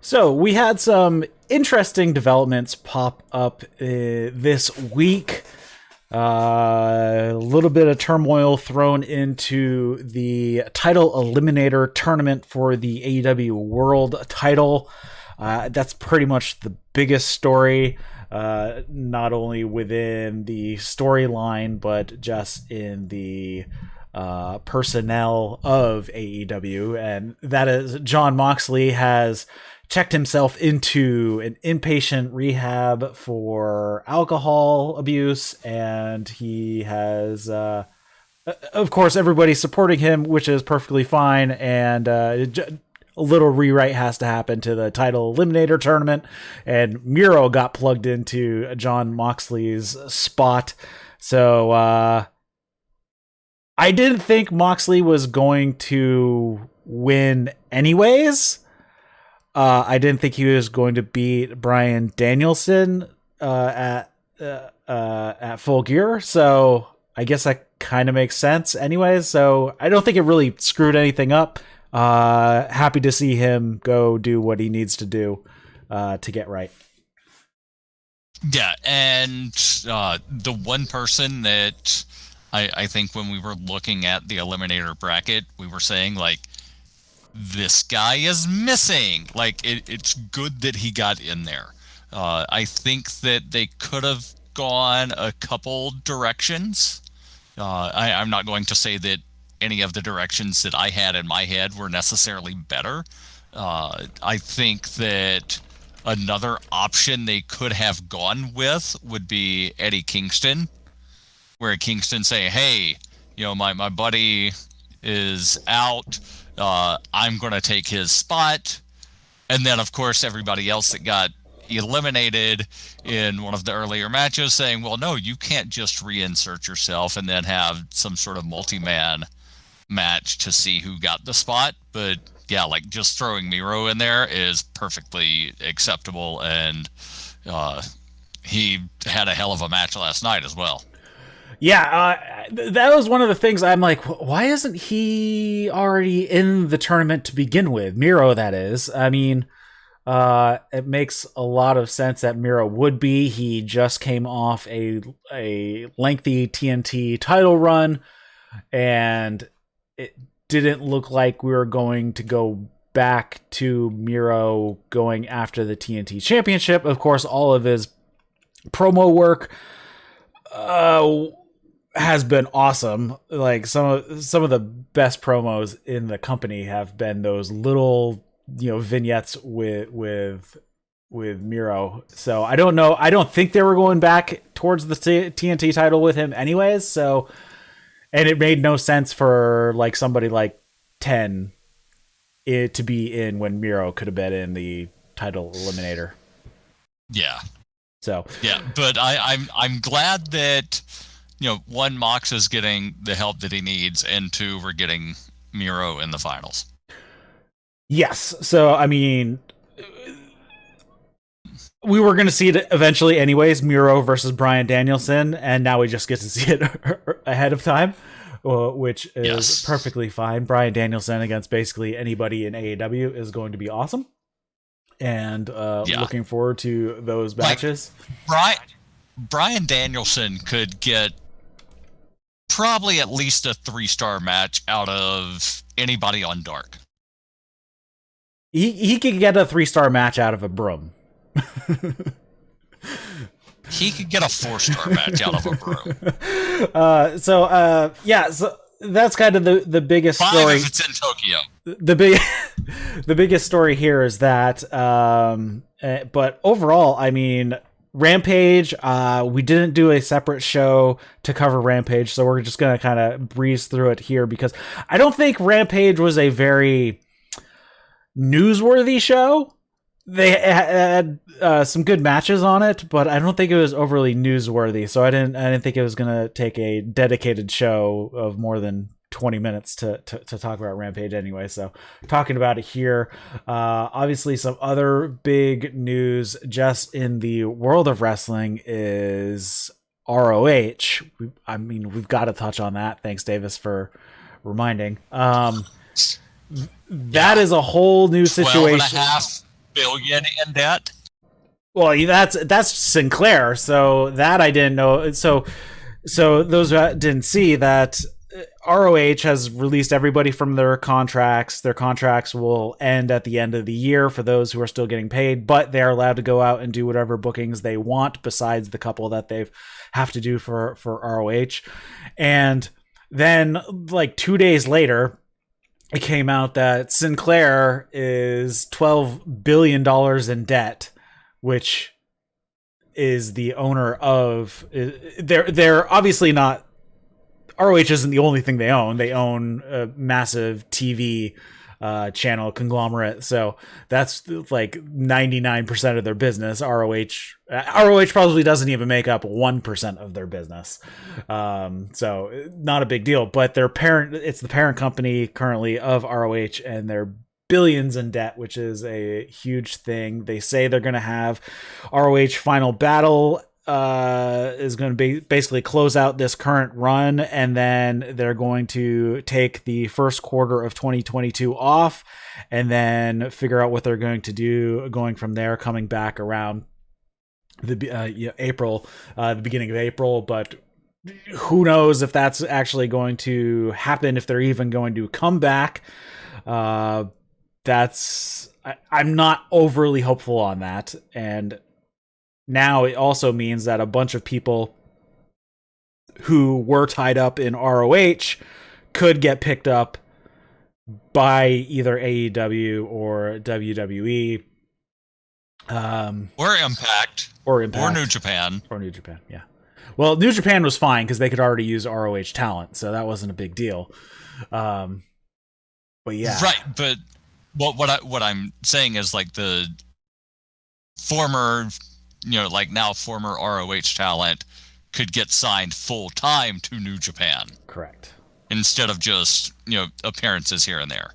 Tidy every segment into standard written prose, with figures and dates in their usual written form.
So we had some interesting developments pop up this week. A little bit of turmoil thrown into the title eliminator tournament for the AEW World title. That's pretty much the biggest story, not only within the storyline, but just in the personnel of AEW. And that is Jon Moxley has checked himself into an inpatient rehab for alcohol abuse, and he has, of course, everybody supporting him, which is perfectly fine, and a little rewrite has to happen to the title eliminator tournament, and Miro got plugged into Jon Moxley's spot. So I didn't think Moxley was going to win anyways. I didn't think he was going to beat Bryan Danielson at Full Gear, so I guess that kind of makes sense anyways. So I don't think it really screwed anything up. Happy to see him go do what he needs to do to get right. Yeah, and the one person that I think when we were looking at the Eliminator bracket, we were saying, like, this guy is missing. Like, it's good that he got in there. I think that they could have gone a couple directions. I'm not going to say that any of the directions that I had in my head were necessarily better. I think that another option they could have gone with would be Eddie Kingston, where Kingston say, hey, my buddy is out. I'm going to take his spot. And then, of course, everybody else that got eliminated in one of the earlier matches saying, well, no, you can't just reinsert yourself and then have some sort of multi-man match to see who got the spot. But yeah, like, just throwing Miro in there is perfectly acceptable. And he had a hell of a match last night as well. Yeah, that was one of the things I'm like, why isn't he already in the tournament to begin with? Miro, that is. I mean, it makes a lot of sense that Miro would be. He just came off a lengthy TNT title run, and it didn't look like we were going to go back to Miro going after the TNT championship. Of course, all of his promo work has been awesome. Like, some of the best promos in the company have been those little, vignettes with Miro. So I don't know. I don't think they were going back towards the TNT title with him anyways. So, and it made no sense for like somebody like 10 to be in when Miro could have been in the title eliminator. Yeah. So yeah, but I'm glad that one, Mox is getting the help that he needs, and two, we're getting Miro in the finals. Yes. So I mean, we were going to see it eventually anyways, Miro versus Bryan Danielson, and now we just get to see it ahead of time, which is perfectly fine. Bryan Danielson against basically anybody in AEW is going to be awesome. And looking forward to those matches. Like, Bryan Danielson could get probably at least a 3-star match out of anybody on Dark. He could get a 3-star match out of a broom. He could get a 4-star match out of a broom. So that's kind of the biggest 5 story. If it's in Tokyo. The biggest story here is that, but overall, I mean, Rampage, we didn't do a separate show to cover Rampage, so we're just going to kind of breeze through it here because I don't think Rampage was a very newsworthy show. They had some good matches on it, but I don't think it was overly newsworthy. So I didn't think it was going to take a dedicated show of more than 20 minutes to talk about Rampage anyway. So talking about it here, obviously some other big news just in the world of wrestling is ROH. We've got to touch on that. Thanks, Davis, for reminding. That is a whole new situation. billion in debt. Well, that's Sinclair. So that I didn't know. So those that didn't see that, ROH has released everybody from their contracts. Their contracts will end at the end of the year for those who are still getting paid, but they're allowed to go out and do whatever bookings they want besides the couple that they have to do for ROH. And then, like 2 days later, it came out that Sinclair is $12 billion in debt, which is the owner of... They're obviously not... ROH isn't the only thing they own. They own a massive TV channel conglomerate. So that's like 99% of their business. ROH probably doesn't even make up 1% of their business. So not a big deal, but it's the parent company currently of ROH, and they're billions in debt, which is a huge thing. They say they're going to have ROH Final Battle is going to basically close out this current run, and then they're going to take the first quarter of 2022 off and then figure out what they're going to do going from there, coming back around the April, the beginning of April. But who knows if that's actually going to happen, if they're even going to come back. I'm not overly hopeful on that. And now it also means that a bunch of people who were tied up in ROH could get picked up by either AEW or WWE. Or Impact. Or New Japan. Or New Japan, yeah. Well, New Japan was fine because they could already use ROH talent, so that wasn't a big deal. But yeah. Right, but what I'm saying is, like, the former... like now former ROH talent could get signed full time to New Japan. Correct. Instead of just, appearances here and there.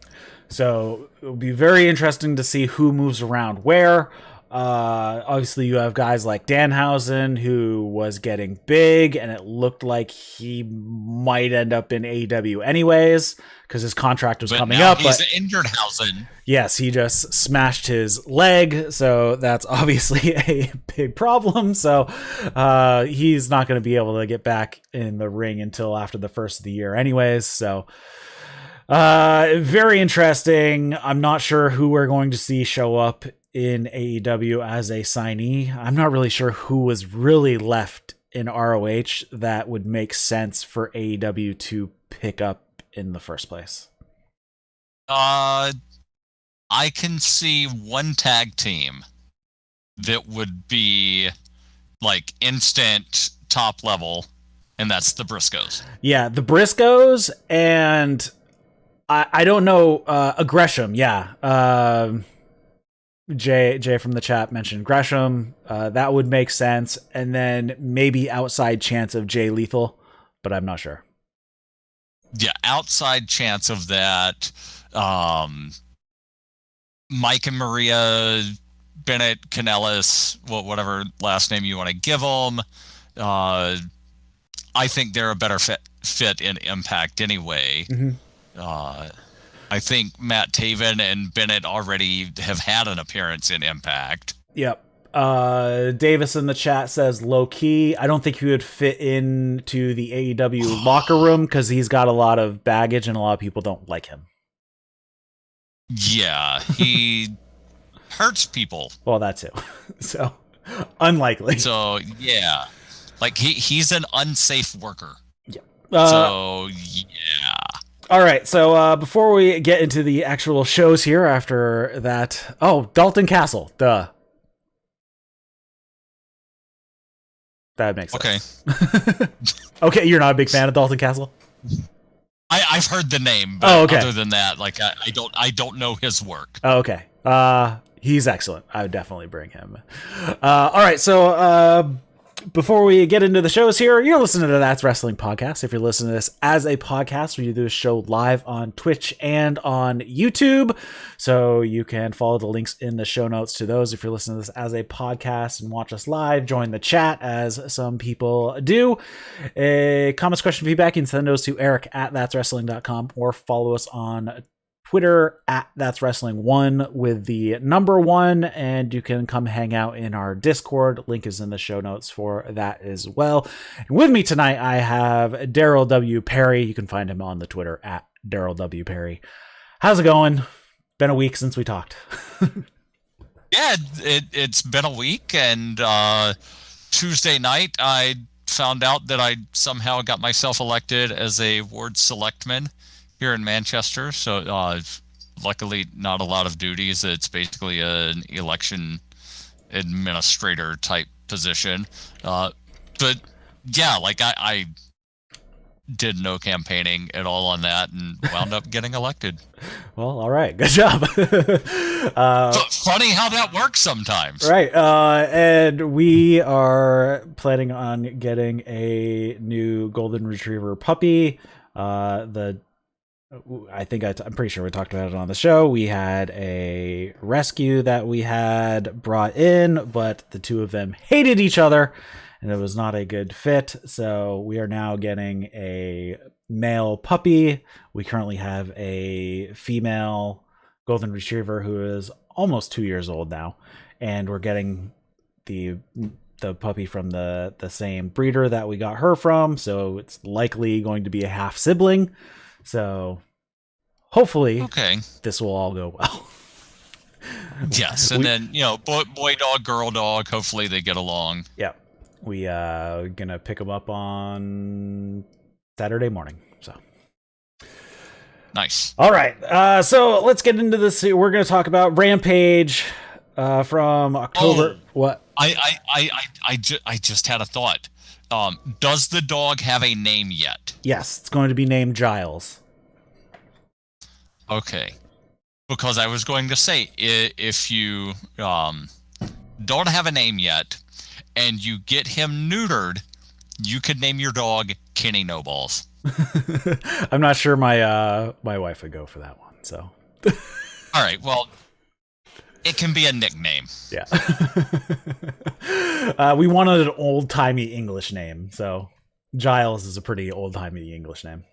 So it'll be very interesting to see who moves around where. Obviously you have guys like Danhausen, who was getting big, and it looked like he might end up in AEW anyways, because his contract was coming up. He's injured Hausen. Yes, he just smashed his leg, so that's obviously a big problem. So he's not going to be able to get back in the ring until after the first of the year anyways. So very interesting. I'm not sure who we're going to see show up in AEW as a signee. I'm not really sure who was really left in ROH that would make sense for AEW to pick up in the first place. I can see one tag team that would be like instant top level, and that's the Briscoes. Yeah, the Briscoes, and I don't know, Gresham, yeah. Jay from the chat mentioned Gresham. That would make sense. And then maybe outside chance of Jay Lethal, but I'm not sure. Yeah, outside chance of that. Mike and Maria Bennett, Kanellis, whatever last name you want to give them. I think they're a better fit in Impact anyway. Mm-hmm. I think Matt Taven and Bennett already have had an appearance in Impact. Yep. Davis in the chat says low key. I don't think he would fit into the AEW locker room because he's got a lot of baggage and a lot of people don't like him. Yeah, he hurts people. Well, that too. So unlikely. So yeah, like he's an unsafe worker. Yeah. So yeah. All right, so before we get into the actual shows here after that... Oh, Dalton Castle, duh. That makes sense. Okay. Okay, you're not a big fan of Dalton Castle? I've heard the name, but other than that, like I don't know his work. Oh, okay. He's excellent. I would definitely bring him. All right, so... before we get into the shows here, you're listening to That's Wrestling Podcast. If you're listening to this as a podcast, we do this show live on Twitch and on YouTube. So you can follow the links in the show notes to those. If you're listening to this as a podcast and watch us live, join the chat as some people do. Comments, question, feedback, you can send those to Eric at thatswrestling.com or follow us on Twitter at That's Wrestling 1 with the number 1, and you can come hang out in our Discord. Link is in the show notes for that as well. And with me tonight, I have Darryl W. Perry. You can find him on the Twitter at Darryl W. Perry. How's it going? Been a week since we talked. Yeah, it's been a week, and Tuesday night I found out that I somehow got myself elected as a ward selectman here in Manchester. So luckily not a lot of duties. It's basically an election administrator type position. But yeah, like I did no campaigning at all on that and wound up getting elected. Well, all right. Good job. Funny how that works sometimes. Right. And we are planning on getting a new golden retriever puppy. I'm pretty sure we talked about it on the show. We had a rescue that we had brought in, but the two of them hated each other and it was not a good fit. So we are now getting a male puppy. We currently have a female golden retriever who is almost 2 years old now, and we're getting the puppy from the same breeder that we got her from, so it's likely going to be a half sibling. So hopefully this will all go well. Yes, and then boy dog, girl dog, hopefully they get along. Yeah, we gonna pick them up on Saturday morning. So nice. All right, so let's get into this. We're going to talk about Rampage from October. What? I just had a thought. Does the dog have a name yet? Yes, it's going to be named Giles. Okay, because I was going to say, if you don't have a name yet and you get him neutered, you could name your dog Kenny No Balls. I'm not sure my wife would go for that one. So, all right. Well, it can be a nickname. Yeah. We wanted an old timey English name, so Giles is a pretty old timey English name.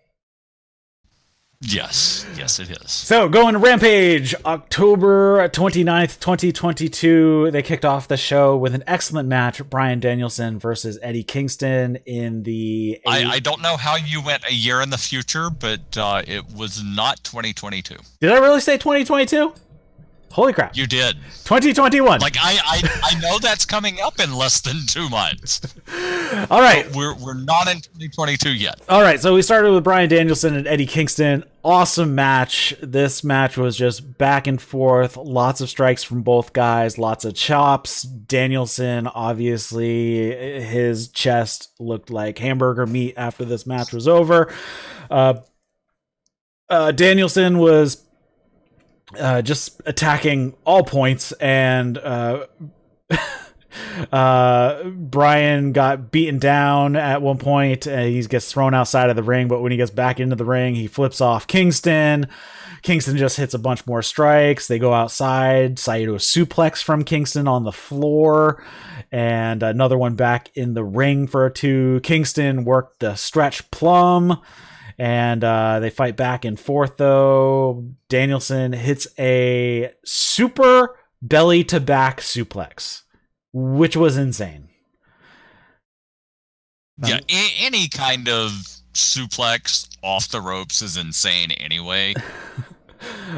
Yes, it is. So, going to Rampage, October 29th, 2022. They kicked off the show with an excellent match, Bryan Danielson versus Eddie Kingston in the... I don't know how you went a year in the future, but it was not 2022. Did I really say 2022? Holy crap. You did. 2021. Like, I know that's coming up in less than 2 months. All right. But we're not in 2022 yet. All right, so we started with Bryan Danielson and Eddie Kingston. Awesome match. This match was just back and forth. Lots of strikes from both guys. Lots of chops. Danielson, obviously, his chest looked like hamburger meat after this match was over. Danielson was... just attacking all points, and Bryan got beaten down at one point, and he gets thrown outside of the ring, but when he gets back into the ring, he flips off Kingston. Kingston just hits a bunch more strikes. They go outside. Saito suplex from Kingston on the floor, and another one back in the ring for a 2. Kingston worked the stretch plum, and they fight back and forth, though. Danielson hits a super belly-to-back suplex, which was insane. Yeah, any kind of suplex off the ropes is insane anyway.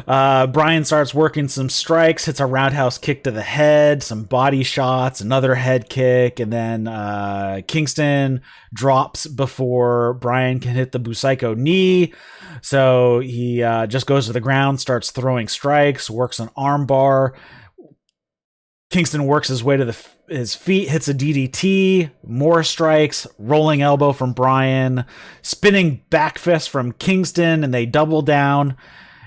Bryan starts working some strikes, hits a roundhouse kick to the head, some body shots, another head kick, and then Kingston drops before Bryan can hit the Busaiku knee. So he just goes to the ground, starts throwing strikes, works an arm bar. Kingston works his way to his feet, hits a DDT, more strikes, rolling elbow from Bryan, spinning back fist from Kingston, and they double down.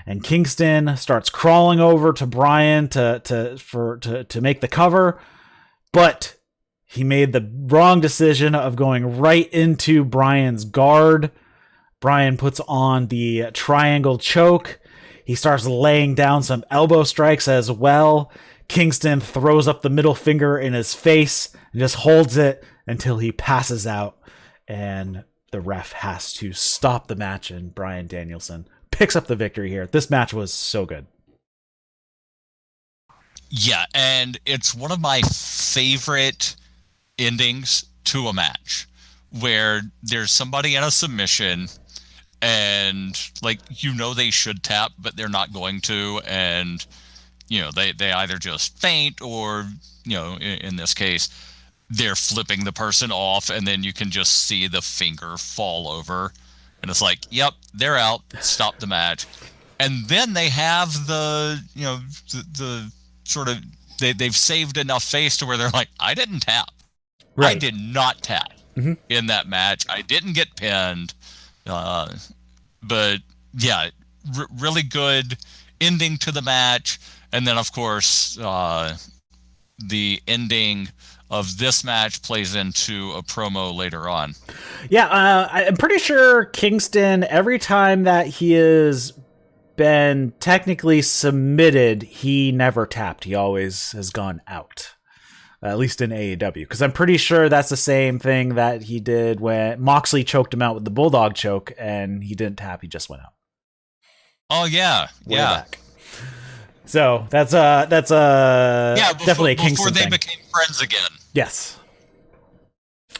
And Kingston starts crawling over to Bryan to make the cover, but he made the wrong decision of going right into Bryan's guard. Bryan puts on the triangle choke. He starts laying down some elbow strikes as well. Kingston throws up the middle finger in his face and just holds it until he passes out, and the ref has to stop the match, and Bryan Danielson picks up the victory here. This match was so good. Yeah, and it's one of my favorite endings to a match where there's somebody in a submission and like they should tap but they're not going to, and they either just faint or in this case they're flipping the person off, and then you can just see the finger fall over and it's like, yep, they're out, stop the match. And then they have the sort of they've saved enough face to where they're like, I didn't tap. Right. I did not tap in that match. I didn't get pinned. But yeah, really good ending to the match. And then of course, the ending of this match plays into a promo later on. Yeah, I'm pretty sure Kingston, every time that he has been technically submitted, he never tapped. He always has gone out, at least in AEW, because I'm pretty sure that's the same thing that he did when Moxley choked him out with the Bulldog choke and he didn't tap, he just went out. Oh yeah. Way back. So that's definitely a Kingston before they thing. Became friends again. Yes.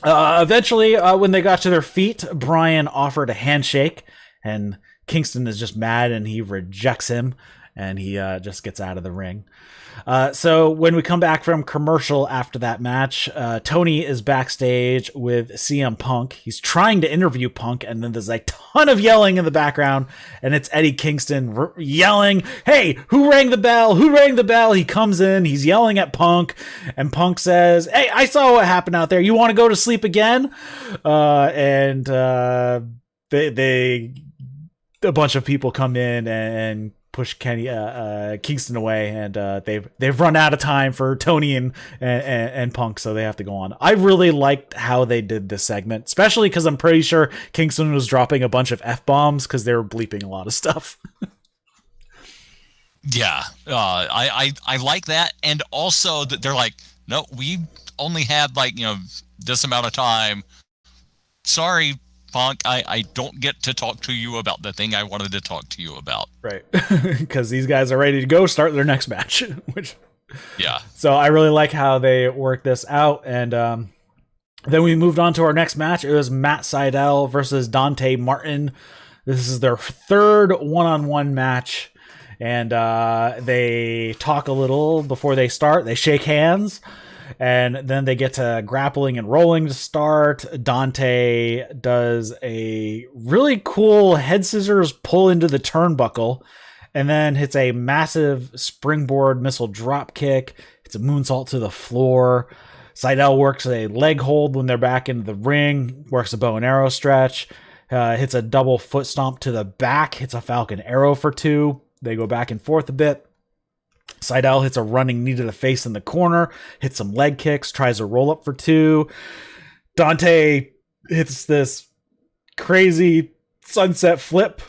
Eventually, when they got to their feet, Bryan offered a handshake, and Kingston is just mad and he rejects him, and he just gets out of the ring. So when we come back from commercial after that match, Tony is backstage with CM Punk. He's trying to interview Punk, and then there's a ton of yelling in the background, and it's Eddie Kingston yelling, "Hey, who rang the bell? Who rang the bell?" He comes in, he's yelling at Punk, and Punk says, "Hey, I saw what happened out there. You want to go to sleep again?" They a bunch of people come in and push Kingston away, and they've run out of time for Tony and Punk, so they have to go on. I really liked how they did this segment, especially because I'm pretty sure Kingston was dropping a bunch of F-bombs because they were bleeping a lot of stuff. Yeah, I like that, and also that they're like, no, we only had this amount of time. Sorry, Punk, I don't get to talk to you about the thing I wanted to talk to you about. Right. Because these guys are ready to go start their next match. Yeah. So I really like how they worked this out. And then we moved on to our next match. It was Matt Sydal versus Dante Martin. This is their third one-on-one match. And they talk a little before they start. They shake hands. And then they get to grappling and rolling to start. Dante does a really cool head scissors pull into the turnbuckle, and then hits a massive springboard missile drop kick. It's a moonsault to the floor. Seidel works a leg hold when they're back into the ring, works a bow and arrow stretch, hits a double foot stomp to the back, hits a Falcon Arrow for 2. They go back and forth a bit. Seidel hits a running knee to the face in the corner, hits some leg kicks, tries a roll up for 2. Dante hits this crazy sunset flip.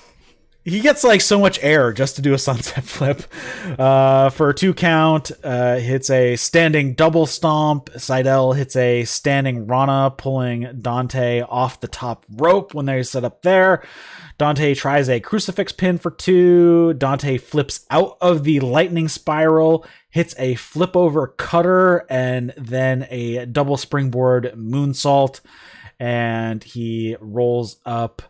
He gets so much air just to do a sunset flip for a 2 count. Hits a standing double stomp. Seidel hits a standing Rana, pulling Dante off the top rope when they set up there. Dante tries a crucifix pin for 2. Dante flips out of the lightning spiral, hits a flip over cutter, and then a double springboard moonsault. And he rolls up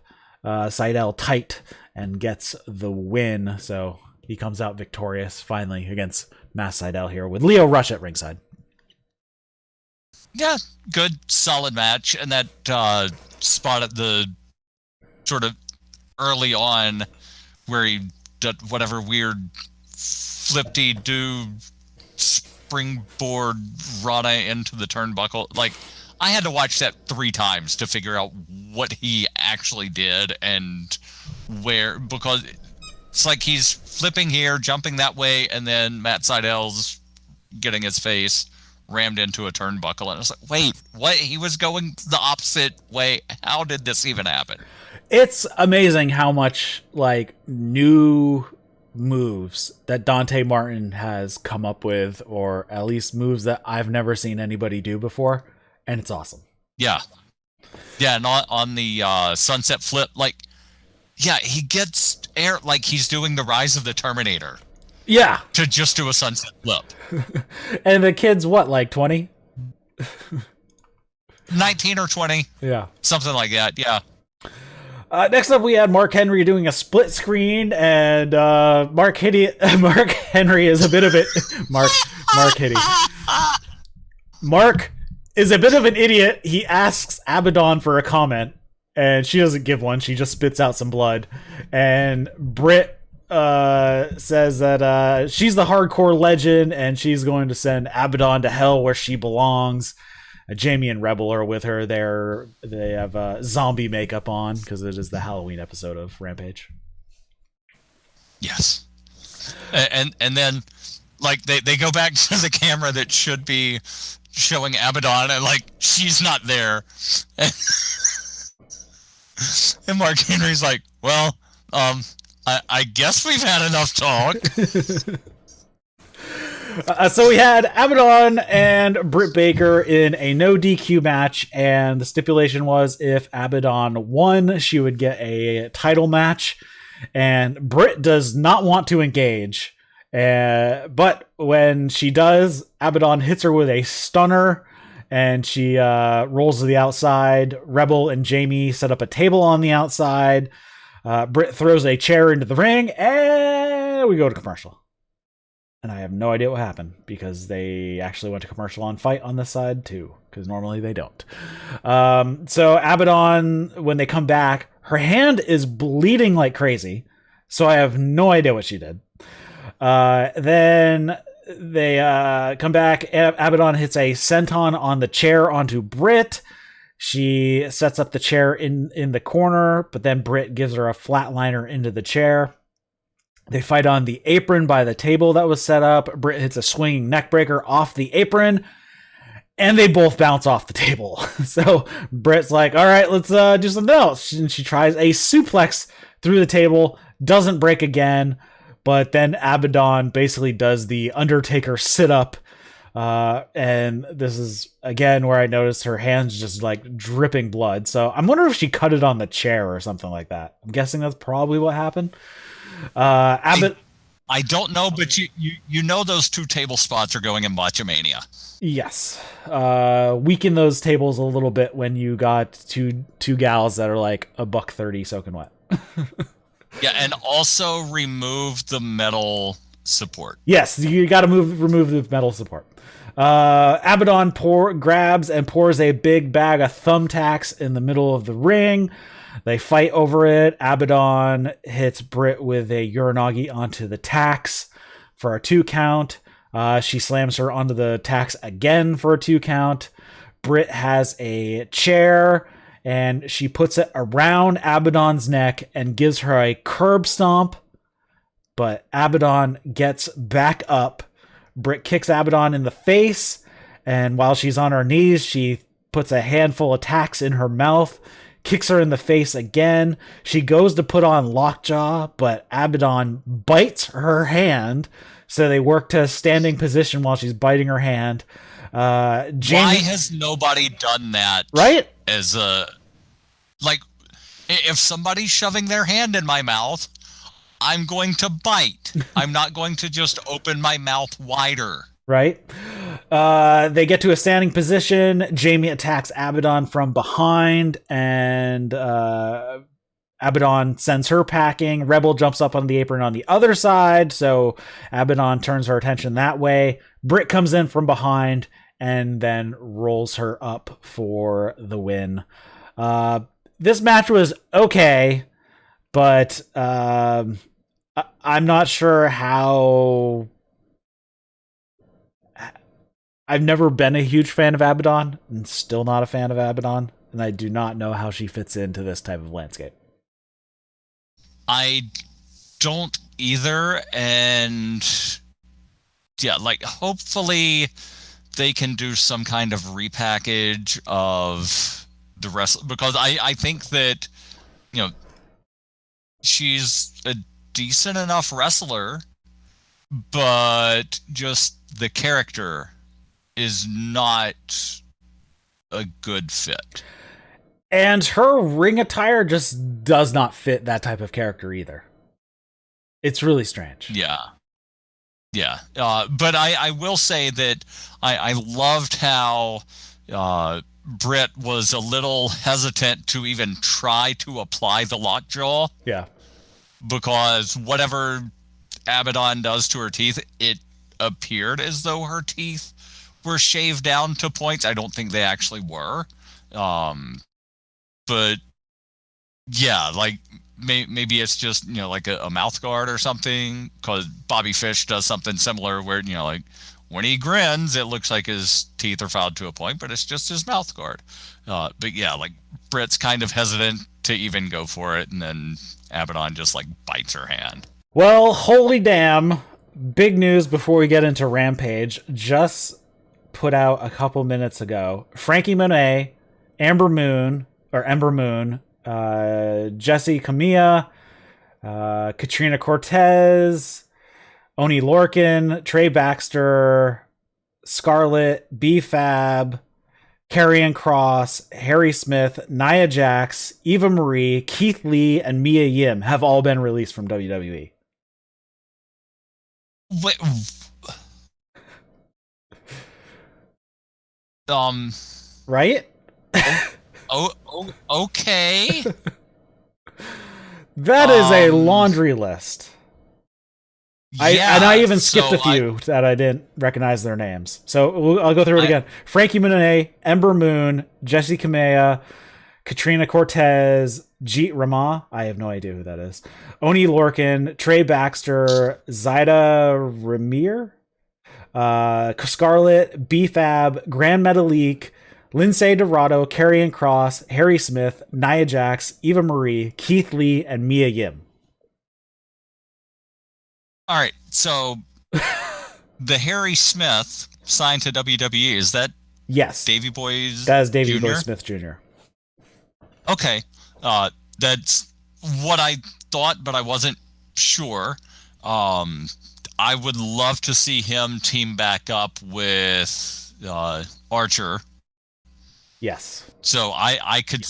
Seidel tight and gets the win. So he comes out victorious finally against Matt Seidel here with Lio Rush at ringside. Yeah, good, solid match. And that spot at the sort of early on where he did whatever weird flip-de-do springboard Rana into the turnbuckle. I had to watch that 3 times to figure out what he actually did and where, because it's like he's flipping here, jumping that way, and then Matt Seidel's getting his face rammed into a turnbuckle, and I was like, wait, what? He was going the opposite way. How did this even happen? It's amazing how much new moves that Dante Martin has come up with, or at least moves that I've never seen anybody do before, and it's awesome. Yeah, and on the sunset flip, he gets air like he's doing the Rise of the Terminator. Yeah. To just do a sunset flip. And the kid's what, like 20? 19 or 20. Yeah. Something like that, yeah. Next up, we had Mark Henry doing a split screen, and Mark Henry is a bit of it. Mark is a bit of an idiot. He asks Abadon for a comment, and she doesn't give one. She just spits out some blood. And Britt says that she's the hardcore legend, and she's going to send Abadon to hell where she belongs. Jamie and Rebel are with her. They have zombie makeup on because it is the Halloween episode of Rampage. Yes, and then like they go back to the camera that should be showing Abadon, and like she's not there, and Mark Henry's like, well, I guess we've had enough talk. So we had Abadon and Britt Baker in a no DQ match, and the stipulation was if Abadon won, she would get a title match, and Britt does not want to engage. But when she does, Abadon hits her with a stunner, and she rolls to the outside. Rebel and Jamie set up a table on the outside. Britt throws a chair into the ring, and we go to commercial. And I have no idea what happened because they actually went to commercial on Fight on this side too, because normally they don't. So Abadon, when they come back, her hand is bleeding like crazy. So I have no idea what she did. Then they come back. Abadon hits a senton on the chair onto Britt. She sets up the chair in the corner, but then Britt gives her a flatliner into the chair. They fight on the apron by the table that was set up. Britt hits a swinging neckbreaker off the apron, and they both bounce off the table. So Britt's like, all right, let's do something else. And she tries a suplex through the table, doesn't break again, but then Abadon basically does the Undertaker sit-up, and this is, again, where I noticed her hands just, like, dripping blood. So I'm wondering if she cut it on the chair or something like that. I'm guessing that's probably what happened. I don't know, but you know those two table spots are going in Botchamania. Yes. Weaken those tables a little bit when you got two gals that are like $130 soaking wet. Yeah, and also remove the metal support. Yes, you got to remove the metal support. Abadon grabs and pours a big bag of thumbtacks in the middle of the ring. They fight over it. Abadon hits Britt with a Uranagi onto the tacks for a 2 count. She slams her onto the tacks again for a 2 count. Britt has a chair, and she puts it around Abadon's neck and gives her a curb stomp. But Abadon gets back up. Britt kicks Abadon in the face, and while she's on her knees, she puts a handful of tacks in her mouth, kicks her in the face again. She goes to put on lockjaw, but Abadon bites her hand, so they work to a standing position while she's biting her hand. Why has nobody done that? Right? As a, like, if somebody's shoving their hand in my mouth, I'm going to bite. I'm not going to just open my mouth wider. Right? They get to a standing position. Jamie attacks Abadon from behind, and Abadon sends her packing. Rebel jumps up on the apron on the other side, so Abadon turns her attention that way. Britt comes in from behind and then rolls her up for the win. This match was okay, but I'm not sure how... I've never been a huge fan of Abadon, and still not a fan of Abadon, and I do not know how she fits into this type of landscape. I don't either, and yeah, like, hopefully they can do some kind of repackage of the rest, because I think that, you know, she's a decent enough wrestler, but just the character is not a good fit. And her ring attire just does not fit that type of character either. It's really strange. Yeah. Yeah. But I will say that I loved how Britt was a little hesitant to even try to apply the lockjaw. Yeah. Because whatever Abadon does to her teeth, it appeared as though her teeth were shaved down to points. I don't think they actually were. But yeah, like maybe it's just, like a mouth guard or something, because Bobby Fish does something similar where, like when he grins, it looks like his teeth are filed to a point, but it's just his mouth guard. But yeah, like Britt's kind of hesitant to even go for it, and then Abadon just like bites her hand. Well, holy damn. Big news before we get into Rampage. Just put out a couple minutes ago. Frankie Monet, Ember Moon, Jessie Camilla, Katrina Cortez, Oni Lorcan, Trey Baxter, Scarlett, B-Fab, Karrion Kross, Harry Smith, Nia Jax, Eva Marie, Keith Lee, and Mia Yim have all been released from WWE. Wait, right? Okay. That is a laundry list. I even skipped a few that I didn't recognize their names. So I'll go through it again. Frankie Monet, Ember Moon, Jessie Camilla, Katrina Cortez, Jeet Rama. I have no idea who that is. Oni Lorcan, Trey Baxter, Zaida Ramir, Scarlett, B-Fab, Grand Metalik, Lindsay Dorado, Karrion Kross, Harry Smith, Nia Jax, Eva Marie, Keith Lee, and Mia Yim. All right, so the Harry Smith signed to WWE, is that Davey Boy's That is Davey Boy Smith Jr. Okay, that's what I thought, but I wasn't sure. I would love to see him team back up with Archer. Yes. So I could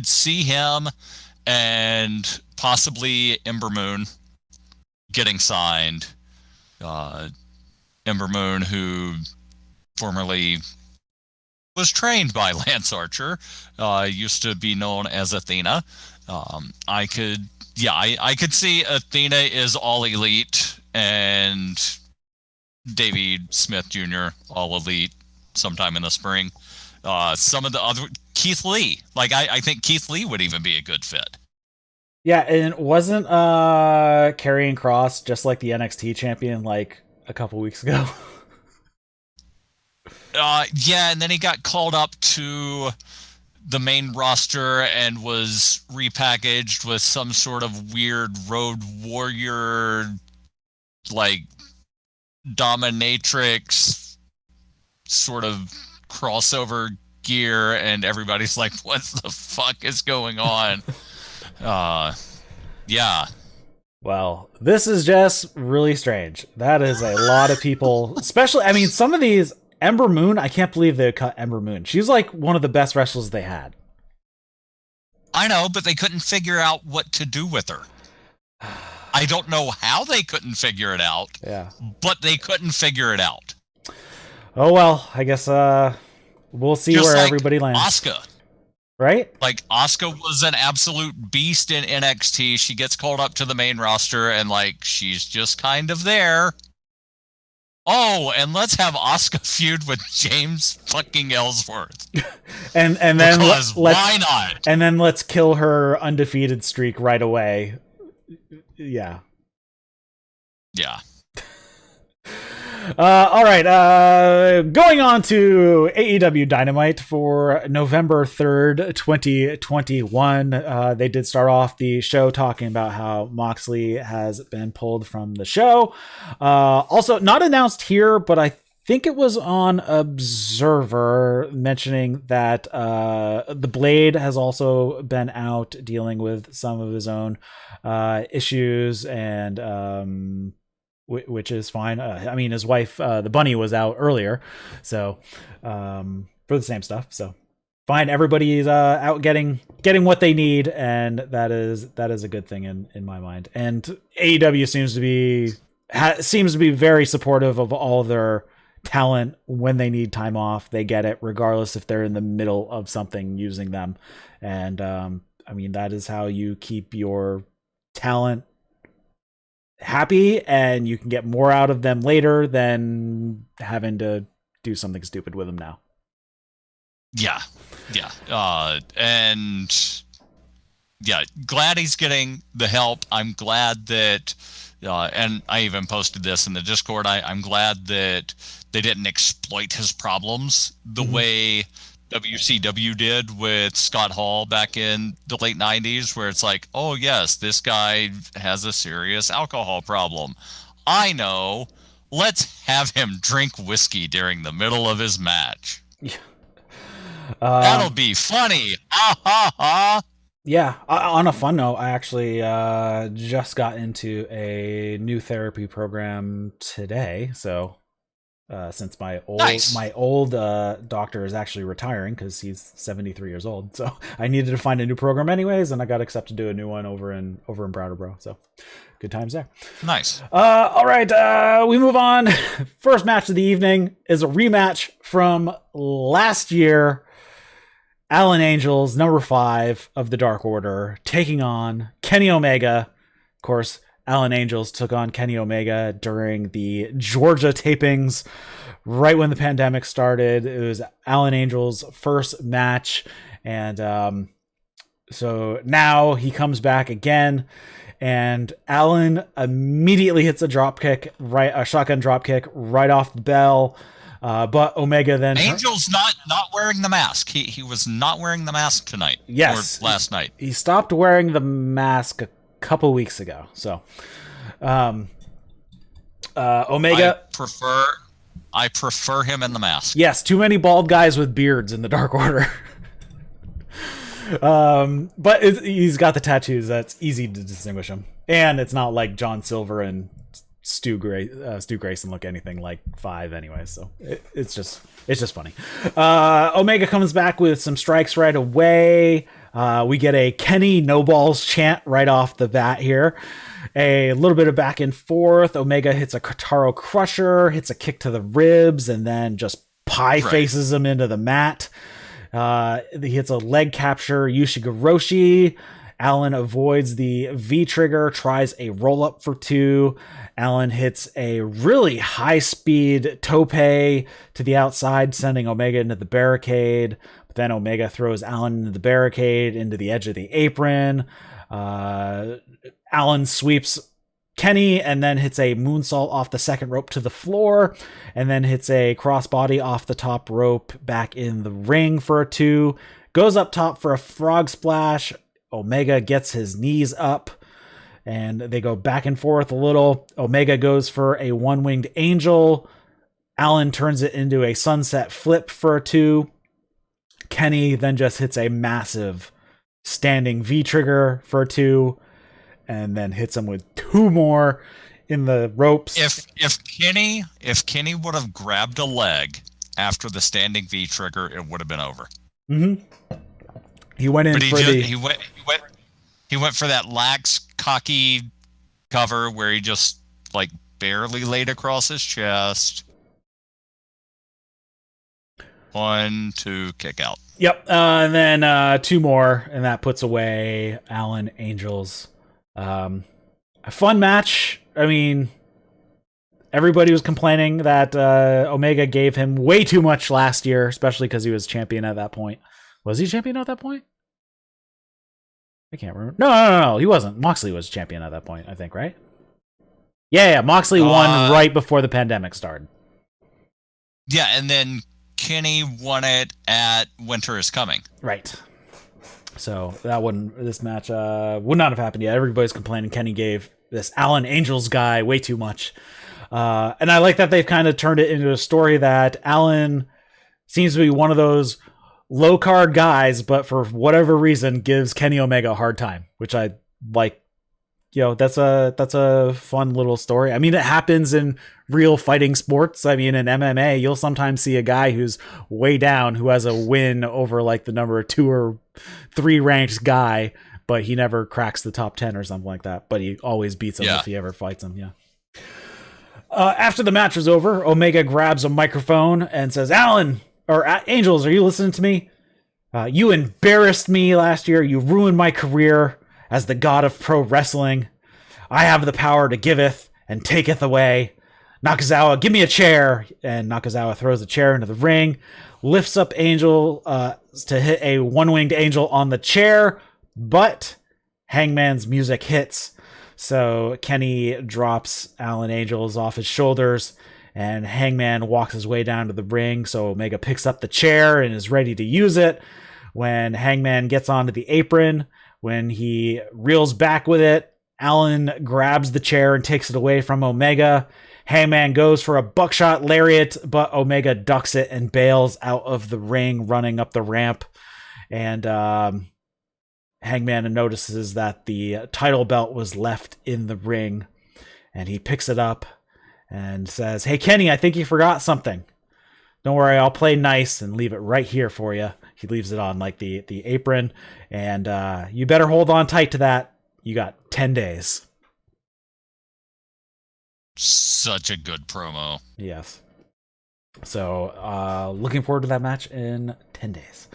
see him and possibly Ember Moon getting signed. Ember Moon, who formerly was trained by Lance Archer, used to be known as Athena. I could see Athena is all elite and Davey Smith Jr. all elite sometime in the spring. Some of the other Keith Lee, like I think Keith Lee would even be a good fit. Yeah, and wasn't Karrion Kross just like the NXT champion like a couple weeks ago? Yeah, and then he got called up to the main roster and was repackaged with some sort of weird Road Warrior, like dominatrix sort of crossover gear, and everybody's like, what the fuck is going on? Yeah. Well, this is just really strange. That is a lot of people, especially, I mean, some of these, Ember Moon, I can't believe they cut Ember Moon. She's like one of the best wrestlers they had. I know, but they couldn't figure out what to do with her. I don't know how they couldn't figure it out. Yeah. But they couldn't figure it out. Oh, well, I guess we'll see just where like everybody lands. Asuka. Right? Like Asuka was an absolute beast in NXT. She gets called up to the main roster and like she's just kind of there. Oh, and let's have Asuka feud with James fucking Ellsworth. and then why not? And then let's kill her undefeated streak right away. Yeah. Yeah. All right. Going on to AEW Dynamite for November 3rd, 2021. They did start off the show talking about how Moxley has been pulled from the show. Also, not announced here, but I think it was on Observer mentioning that the Blade has also been out dealing with some of his own issues, and which is fine. I mean, his wife, the Bunny, was out earlier, so for the same stuff. So fine. Everybody's out getting what they need, and that is a good thing in my mind. And AEW seems to be very supportive of all of their talent. When they need time off, they get it, regardless if they're in the middle of something using them. And I mean, that is how you keep your talent happy, and you can get more out of them later than having to do something stupid with them now. Yeah. And yeah, glad he's getting the help. I'm glad that, and I even posted this in the Discord, I'm glad that they didn't exploit his problems the way WCW did with Scott Hall back in the late 90s, where it's like, oh yes, this guy has a serious alcohol problem. I know. Let's have him drink whiskey during the middle of his match. Yeah. That'll be funny. Yeah. On a fun note, I actually just got into a new therapy program today. So since my old doctor is actually retiring because he's 73 years old, so I needed to find a new program anyways, and I got accepted to a new one over in Brattleboro. So good times there. Nice. All right, we move on. First match of the evening is a rematch from last year. Allin Angels, number 5 of the Dark Order, taking on Kenny Omega. Of course, Allin Angels took on Kenny Omega during the Georgia tapings right when the pandemic started. It was Allin Angels' first match, and so now he comes back again, and Allin immediately hits a shotgun drop kick right off the bell. But Omega then Angel's not wearing the mask. He was not wearing the mask tonight. Yes, or last night. He stopped wearing the mask a couple weeks ago. So, Omega. I prefer him in the mask. Yes, too many bald guys with beards in the Dark Order. But he's got the tattoos. That's easy to distinguish him, and it's not like John Silver and Stu Grayson look anything like 5 anyway, so it's just funny. Omega comes back with some strikes right away. We get a Kenny no balls chant right off the bat here. A little bit of back and forth. Omega hits a Kotaro Crusher, hits a kick to the ribs, and then just faces him into the mat. He hits a leg capture Yushigoroshi. Allin avoids the V-trigger, tries a roll-up for 2. Allin hits a really high-speed tope to the outside, sending Omega into the barricade. But then Omega throws Allin into the barricade, into the edge of the apron. Allin sweeps Kenny and then hits a moonsault off the second rope to the floor, and then hits a crossbody off the top rope back in the ring for a 2. Goes up top for a frog splash. Omega gets his knees up, and they go back and forth a little. Omega goes for a one-winged angel. Allin turns it into a sunset flip for a 2. Kenny then just hits a massive standing V-trigger for a 2, and then hits him with 2 more in the ropes. If Kenny would have grabbed a leg after the standing V-trigger, it would have been over. Mm-hmm. He went in he went for that lax, cocky cover where he just like barely laid across his chest. 1, 2, kick out. Yep. And then 2 more, and that puts away Allin Angels. A fun match. I mean, everybody was complaining that Omega gave him way too much last year, especially because he was champion at that point. Was he champion at that point? I can't remember. No. He wasn't. Moxley was champion at that point, I think, right? Yeah. Moxley won right before the pandemic started. Yeah, and then Kenny won it at Winter is Coming. Right. So this match would not have happened yet. Everybody's complaining Kenny gave this Allin Angels guy way too much. And I like that they've kind of turned it into a story that Allin seems to be one of those low card guys, but for whatever reason gives Kenny Omega a hard time, which I like. that's a fun little story. I mean, it happens in real fighting sports. I mean, in MMA, you'll sometimes see a guy who's way down who has a win over like the number 2 or 3 ranked guy, but he never cracks the top 10 or something like that. But he always beats him if he ever fights him. Yeah. After the match was over, Omega grabs a microphone and says, Allin, or Angels, are you listening to me? You embarrassed me last year. You ruined my career as the god of pro wrestling. I have the power to giveth and taketh away. Nakazawa, give me a chair. And Nakazawa throws a chair into the ring, lifts up Angel to hit a one-winged angel on the chair, but Hangman's music hits. So Kenny drops Allin Angels off his shoulders, and Hangman walks his way down to the ring. So Omega picks up the chair and is ready to use it. When Hangman gets onto the apron, when he reels back with it, Allin grabs the chair and takes it away from Omega. Hangman goes for a buckshot lariat, but Omega ducks it and bails out of the ring, running up the ramp. And Hangman notices that the title belt was left in the ring, and he picks it up and says, hey, Kenny, I think you forgot something. Don't worry, I'll play nice and leave it right here for you. He leaves it on like the apron, and you better hold on tight to that. You got 10 days. Such a good promo. Yes. So looking forward to that match in 10 days.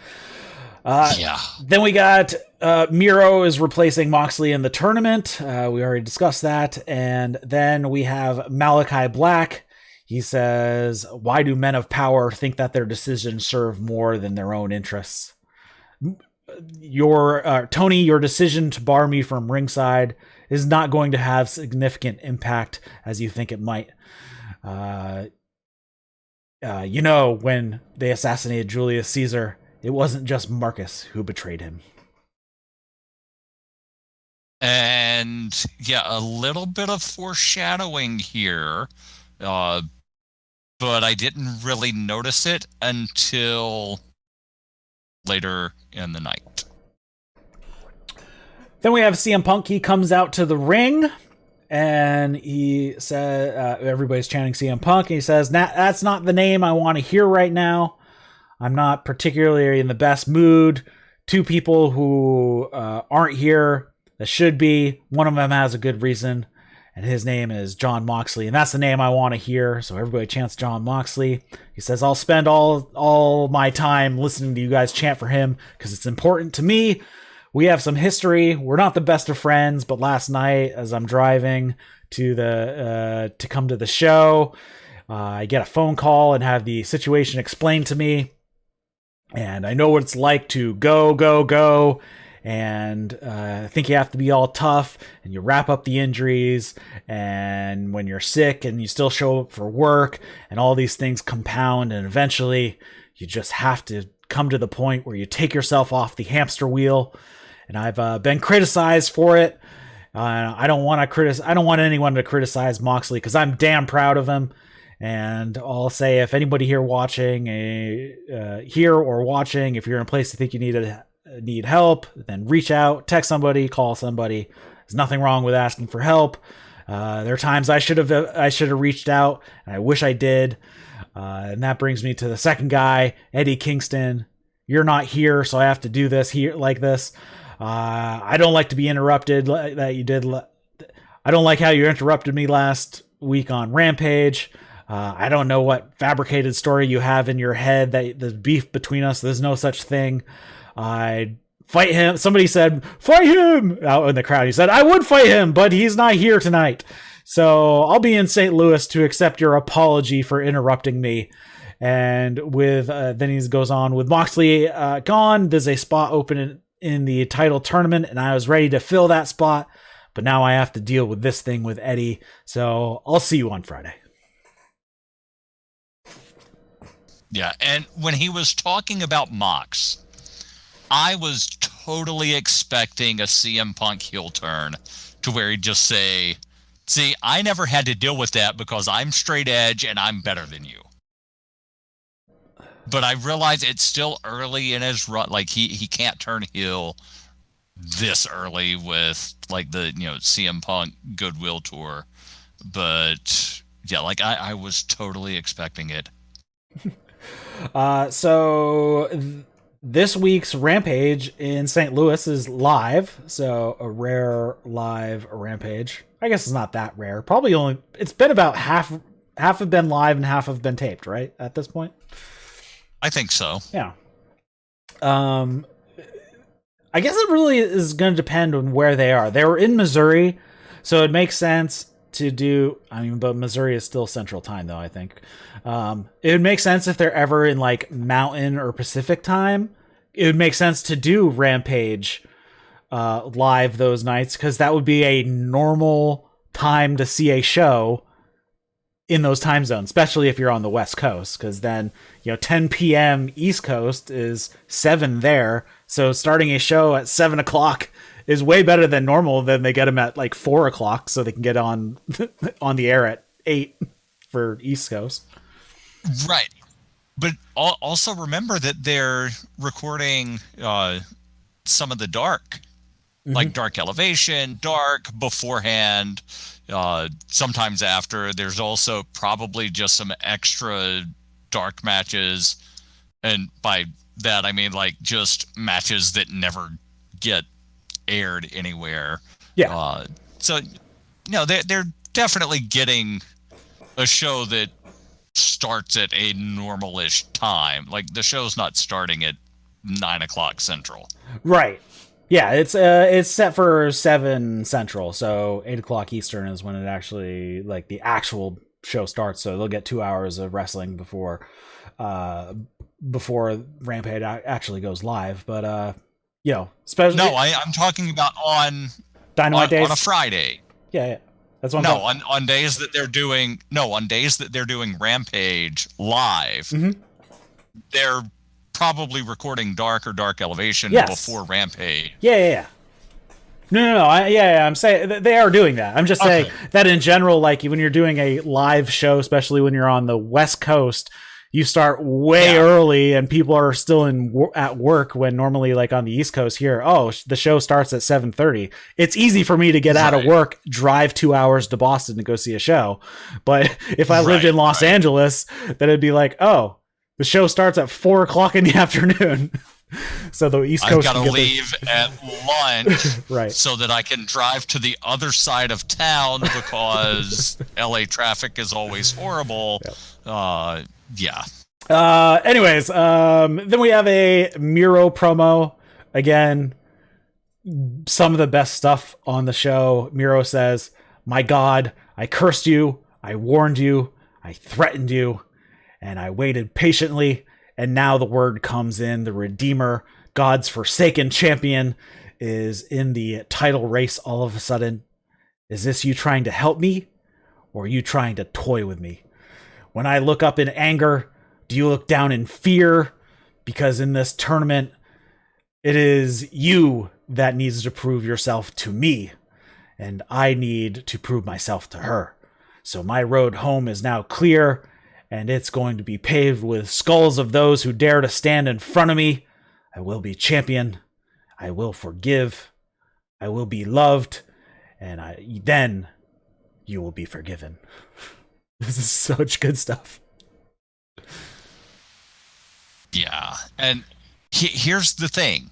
Then we got Miro is replacing Moxley in the tournament. We already discussed that. And then we have Malachi Black. He says, why do men of power think that their decisions serve more than their own interests? Tony, your decision to bar me from ringside is not going to have significant impact as you think it might. When they assassinated Julius Caesar, it wasn't just Marcus who betrayed him. And a little bit of foreshadowing here. But I didn't really notice it until later in the night. Then we have CM Punk. He comes out to the ring, and he said, everybody's chanting CM Punk, and he says, that's not the name I want to hear right now. I'm not particularly in the best mood. 2 people who aren't here that should be. One of them has a good reason, and his name is Jon Moxley, and that's the name I want to hear. So everybody chants Jon Moxley. He says, I'll spend all my time listening to you guys chant for him because it's important to me. We have some history. We're not the best of friends, but last night as I'm driving to come to the show, I get a phone call and have the situation explained to me. And I know what it's like to go. And I think you have to be all tough, and you wrap up the injuries, and when you're sick and you still show up for work, and all these things compound, and eventually you just have to come to the point where you take yourself off the hamster wheel. And I've been criticized for it. I don't want anyone to criticize Moxley because I'm damn proud of him. And I'll say, if anybody here watching, if you're in a place you think you need help, then reach out, text somebody, call somebody. There's nothing wrong with asking for help. There are times I should have reached out, and I wish I did. And that brings me to the second guy, Eddie Kingston. You're not here, so I have to do this here like this. I don't like to be interrupted that you did. I don't like how you interrupted me last week on Rampage. I don't know what fabricated story you have in your head that the beef between us. There's no such thing. I'd fight him. Somebody said, fight him out in the crowd. He said, I would fight him, but he's not here tonight. So I'll be in St. Louis to accept your apology for interrupting me. And then he goes on with Moxley gone. There's a spot open in the title tournament, and I was ready to fill that spot, but now I have to deal with this thing with Eddie. So I'll see you on Friday. Yeah, and when he was talking about Mox, I was totally expecting a CM Punk heel turn to where he'd just say, see, I never had to deal with that because I'm straight edge and I'm better than you. But I realize it's still early in his run. Like, he can't turn heel this early with like the CM Punk Goodwill tour, but yeah, like I was totally expecting it. This week's Rampage in St. Louis is live, so a rare live Rampage. I guess it's not that rare. Probably it's been about half have been live and half have been taped, right? At this point, I think so. Yeah. I guess it really is going to depend on where they are. They were in Missouri, so it makes sense to do. I mean, but Missouri is still Central Time, though. I think it would make sense if they're ever in like Mountain or Pacific Time. It would make sense to do Rampage live those nights, because that would be a normal time to see a show in those time zones, especially if you're on the West Coast, because then 10 p.m. East Coast is 7 there. So starting a show at 7 o'clock is way better than normal. Then they get them at like 4 o'clock, so they can get on the air at 8 for East Coast. Right. But also remember that they're recording some of the dark, like Dark Elevation, Dark beforehand, sometimes after. There's also probably just some extra dark matches. And by that, I mean like just matches that never get aired anywhere. Yeah. So, they're definitely getting a show that starts at a normal-ish time. Like the show's not starting at 9 o'clock Central. Right. Yeah, it's set for 7 Central, so 8 o'clock Eastern is when it actually, like, the actual show starts. So they'll get 2 hours of wrestling before Rampage actually goes live. But especially I'm talking about on Dynamite days on a Friday. Yeah. That's what on days that they're doing Rampage live. They're probably recording Dark or Dark Elevation before Rampage. Yeah. No. I'm saying they are doing that. I'm just saying that in general, like when you're doing a live show, especially when you're on the West Coast, you start way early and people are still at work, when normally like on the East Coast here, the show starts at 7:30. It's easy for me to get out of work, drive 2 hours to Boston to go see a show. But if I lived in Los Angeles, then it'd be like, the show starts at 4 o'clock in the afternoon. So the East Coast, I've got to leave at lunch, right, so that I can drive to the other side of town, because LA traffic is always horrible. Anyways, then we have a Miro promo. Again, some of the best stuff on the show. Miro says, "My God, I cursed you, I warned you, I threatened you, and I waited patiently, and now the word comes in. The Redeemer, God's forsaken champion, is in the title race all of a sudden. Is this you trying to help me, or are you trying to toy with me? When I look up in anger, do you look down in fear? Because in this tournament, it is you that needs to prove yourself to me, and I need to prove myself to her. So my road home is now clear, and it's going to be paved with skulls of those who dare to stand in front of me. I will be champion. I will forgive. I will be loved, and then you will be forgiven." This is such good stuff. Yeah, and here's the thing.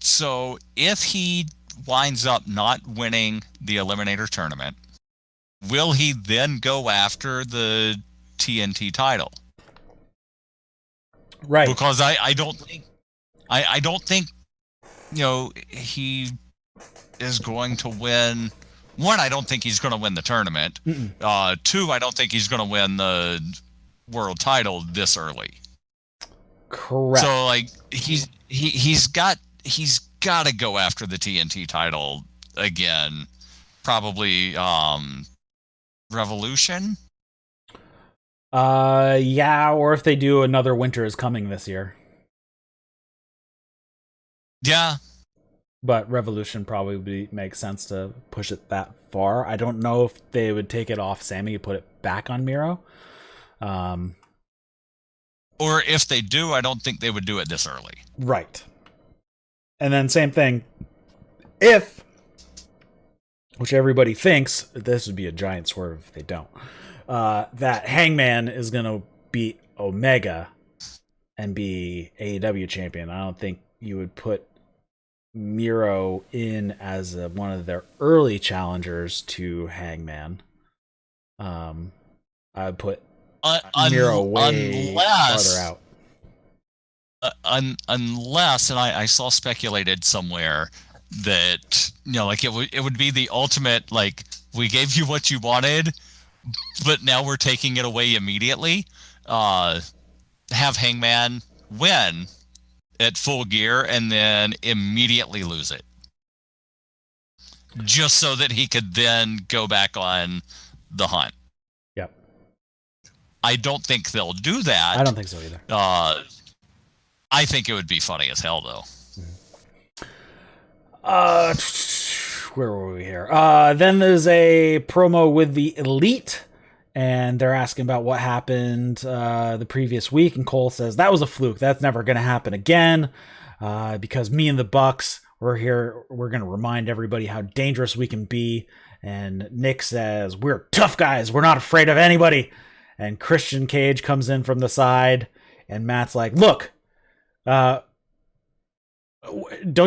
So if he winds up not winning the Eliminator tournament, will he then go after the TNT title? Right. Because I don't think he is going to win. One, I don't think he's going to win the tournament. Two, I don't think he's going to win the world title this early. Correct. So like he's got to go after the TNT title again. Probably Revolution. Or if they do another Winter is Coming this year. Yeah. But Revolution probably makes sense to push it that far. I don't know if they would take it off Sammy and put it back on Miro. Or if they do, I don't think they would do it this early. Right. And then same thing. if, which everybody thinks, this would be a giant swerve if they don't, that Hangman is going to beat Omega and be AEW champion. I don't think you would put Miro in as one of their early challengers to Hangman. I would put Miro way farther out. Unless, and I saw speculated somewhere that, like it would be the ultimate, like, we gave you what you wanted, but now we're taking it away immediately. Have Hangman win at Full Gear and then immediately lose it, just so that he could then go back on the hunt. Yep. I don't think they'll do that. I don't think so either. I think it would be funny as hell, though. Where were we here? Then there's a promo with the Elite, and they're asking about what happened the previous week, and Cole says that was a fluke. That's never going to happen again, because me and the Bucks, we're here. We're going to remind everybody how dangerous we can be. And Nick says, we're tough guys. We're not afraid of anybody. And Christian Cage comes in from the side, and Matt's like, look, don't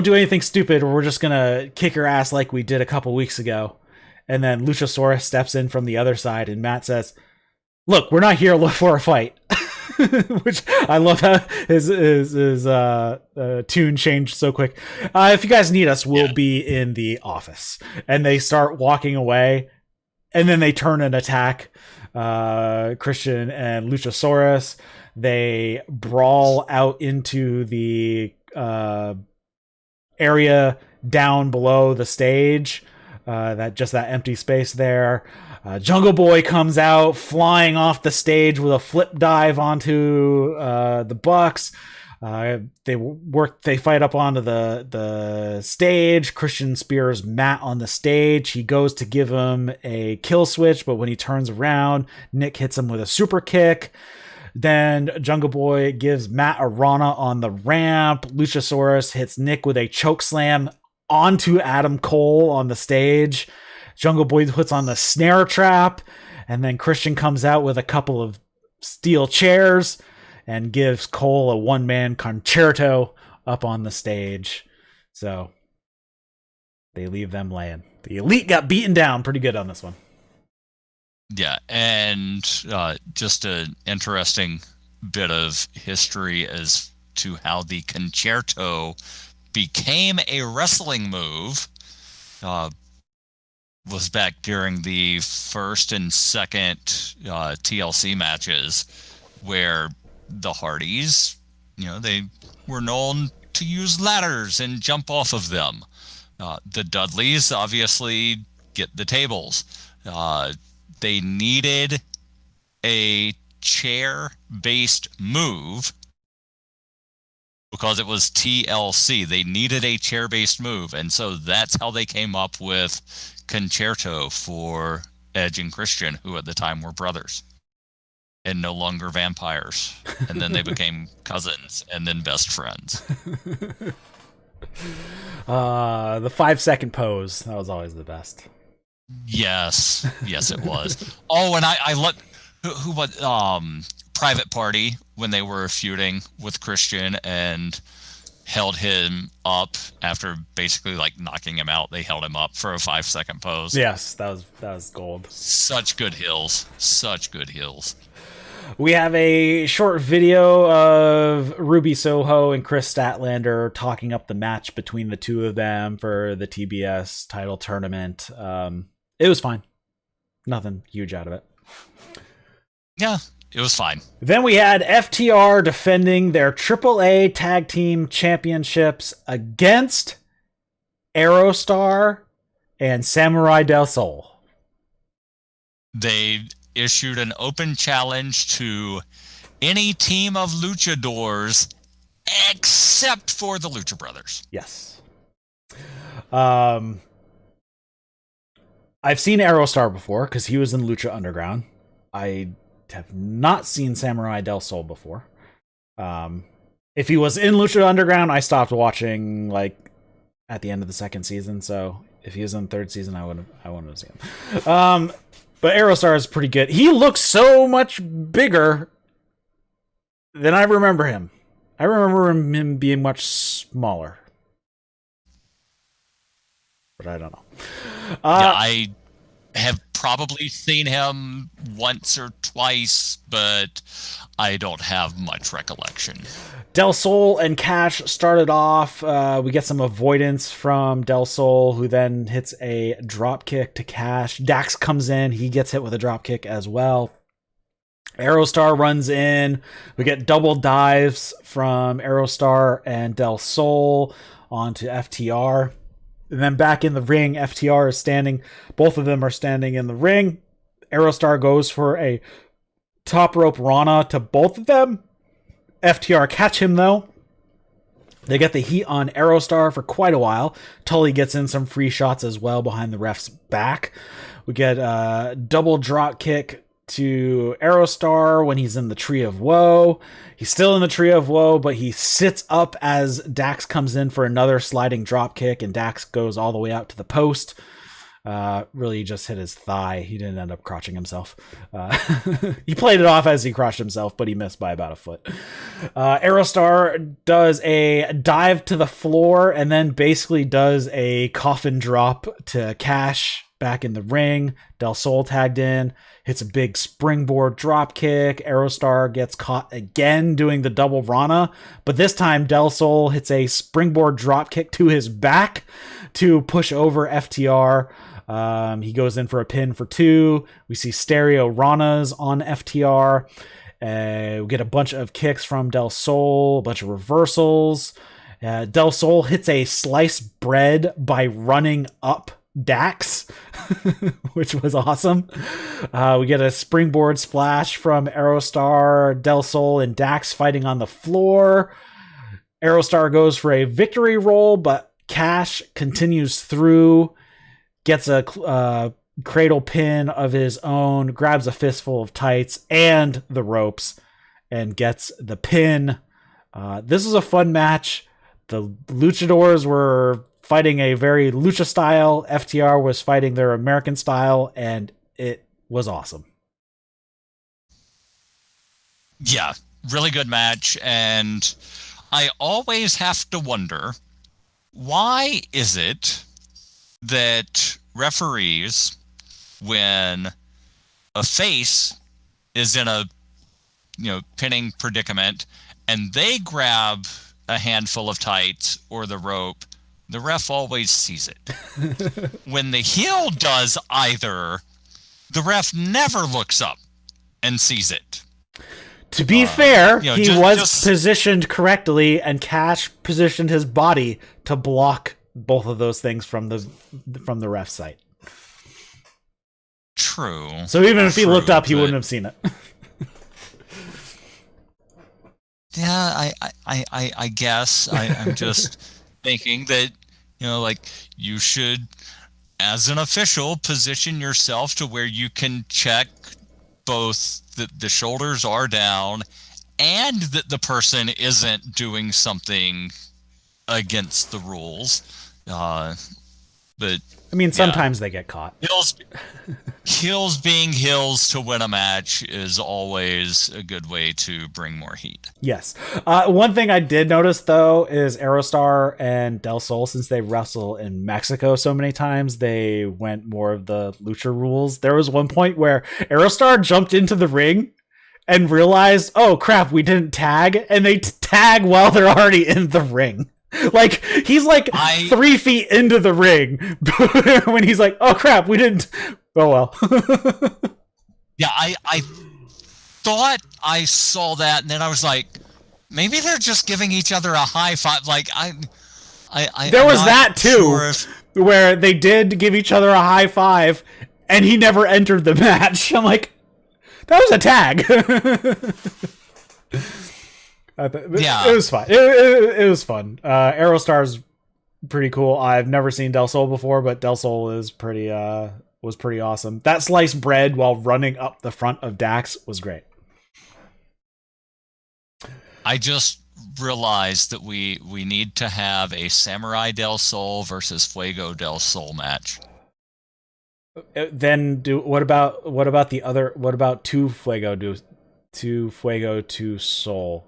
do anything stupid, or we're just going to kick your ass like we did a couple weeks ago. And then Luchasaurus steps in from the other side, and Matt says, look, we're not here for a fight. Which I love how his tune changed so quick. If you guys need us, we'll be in the office. And they start walking away, and then they turn and attack Christian and Luchasaurus. They brawl out into the area down below the stage, that empty space there. Jungle Boy comes out flying off the stage with a flip dive onto the Bucks. They fight up onto the stage. Christian spears Matt on the stage. He goes to give him a kill switch, but when he turns around, Nick hits him with a super kick. Then Jungle Boy gives Matt a Rana on the ramp. Luchasaurus hits Nick with a choke slam onto Adam Cole on the stage. Jungle Boy puts on the snare trap, and then Christian comes out with a couple of steel chairs and gives Cole a one-man concerto up on the stage. So they leave them laying. The Elite got beaten down pretty good on this one. Yeah, and just an interesting bit of history as to how the concerto became a wrestling move. Was back during the first and second TLC matches, where the Hardys, they were known to use ladders and jump off of them. The Dudleys obviously get the tables. They needed a chair-based move because it was TLC. They needed a chair-based move, and so that's how they came up with Concerto for Edge and Christian, who at the time were brothers and no longer vampires. And then they became cousins and then best friends. The 5-second pose, that was always the best. Yes, it was. Oh, and I let Private Party, when they were feuding with Christian and held him up after basically like knocking him out. They held him up for a 5-second pose. Yes, that was gold. Such good heels. We have a short video of Ruby Soho and Chris Statlander talking up the match between the two of them for the TBS title tournament. It was fine. Nothing huge out of it. Yeah, it was fine. Then we had FTR defending their AAA Tag Team Championships against Aerostar and Samurai Del Sol. They issued an open challenge to any team of luchadors except for the Lucha Brothers. Yes. I've seen Aerostar before because he was in Lucha Underground. I have not seen Samurai Del Sol before. If he was in Lucha Underground, I stopped watching like at the end of the second season. So if he was in the third season, I wanted to see him. But Aerostar is pretty good. He looks so much bigger than I remember him. I remember him being much smaller. But I don't know. I have probably seen him once or twice, but I don't have much recollection. Del Sol and Cash started off. We get some avoidance from Del Sol, who then hits a drop kick to Cash. Dax comes in. He gets hit with a drop kick as well. Aerostar runs in. We get double dives from Aerostar and Del Sol onto FTR. And then back in the ring, FTR is standing. Both of them are standing in the ring. Aerostar goes for a top rope Rana to both of them. FTR catch him, though. They get the heat on Aerostar for quite a while. Tully gets in some free shots as well behind the ref's back. We get a double drop kick to Aerostar when he's in the Tree of Woe. He's still in the Tree of Woe, but he sits up as Dax comes in for another sliding drop kick, and Dax goes all the way out to the post. Really just hit his thigh. He didn't end up crotching himself. He played it off as he crotched himself, but he missed by about a foot. Aerostar does a dive to the floor and then basically does a coffin drop to Cash back in the ring. Del Sol tagged in, hits a big springboard drop kick. Aerostar gets caught again doing the double Rana, but this time Del Sol hits a springboard drop kick to his back to push over FTR. He goes in for a pin for 2. We see stereo Ranas on FTR. We get a bunch of kicks from Del Sol, a bunch of reversals. Del Sol hits a sliced bread by running up Dax, which was awesome. We get a springboard splash from Aerostar, Del Sol, and Dax fighting on the floor. Aerostar goes for a victory roll, but Cash continues through, gets a cradle pin of his own, grabs a fistful of tights and the ropes, and gets the pin. This was a fun match. The luchadors were fighting a very lucha style. FTR was fighting their American style, and it was awesome. Yeah, really good match. And I always have to wonder, why is it that referees, when a face is in a pinning predicament and they grab a handful of tights or the rope, the ref always sees it? When the heel does either, the ref never looks up and sees it. To be fair, he was positioned correctly, and Cash positioned his body to block both of those things from the ref site. True. So even if he looked up, he wouldn't have seen it. Yeah, I guess I'm just thinking that you should, as an official, position yourself to where you can check both the shoulders are down and that the person isn't doing something against the rules. But I mean, sometimes they get caught. Heels being heels to win a match is always a good way to bring more heat. Yes. One thing I did notice, though, is Aerostar and Del Sol, since they wrestle in Mexico so many times, they went more of the lucha rules. There was one point where Aerostar jumped into the ring and realized, oh, crap, we didn't tag. And they tag while they're already in the ring. Like, he's like 3 feet into the ring when he's like, oh, crap, we didn't. Oh, well. Yeah, I thought I saw that, and then I was like, maybe they're just giving each other a high five. Like, there was that, too, where they did give each other a high five, and he never entered the match. I'm like, that was a tag. Yeah, it was fun. It was fun. Aerostar's pretty cool. I've never seen Del Sol before, but Del Sol is was pretty awesome. That sliced bread while running up the front of Dax was great. I just realized that we need to have a Samurai del Sol versus Fuego del Sol match. Then what about the other? What about two Fuego to Sol?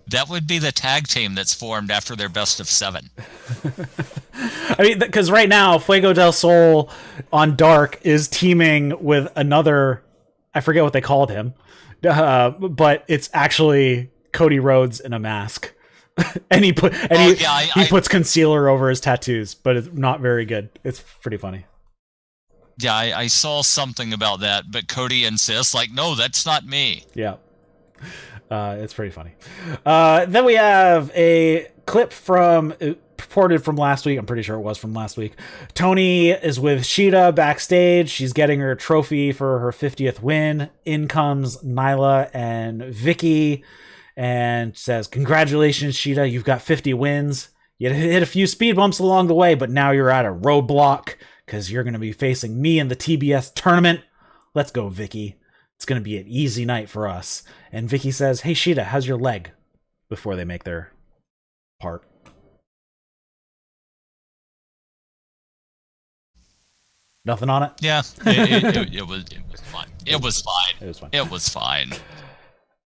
That would be the tag team that's formed after their best of 7. I mean, because right now Fuego del Sol on Dark is teaming with another. I forget what they called him, but it's actually Cody Rhodes in a mask, and he puts concealer over his tattoos, but it's not very good. It's pretty funny. Yeah, I saw something about that, but Cody insists, like, no, that's not me. Yeah. It's pretty funny. Then we have a clip purported from last week. I'm pretty sure it was from last week. Tony is with Shida backstage. She's getting her trophy for her 50th win. In comes Nyla and Vicky and says, "Congratulations, Shida. You've got 50 wins. You hit a few speed bumps along the way, but now you're at a roadblock because you're going to be facing me in the TBS tournament. Let's go, Vicky. It's going to be an easy night for us." And Vicky says, "Hey, Shida, how's your leg?" Before they make their part. Nothing on it? Yeah, it was fine. It was fine. It was fine. It was fine.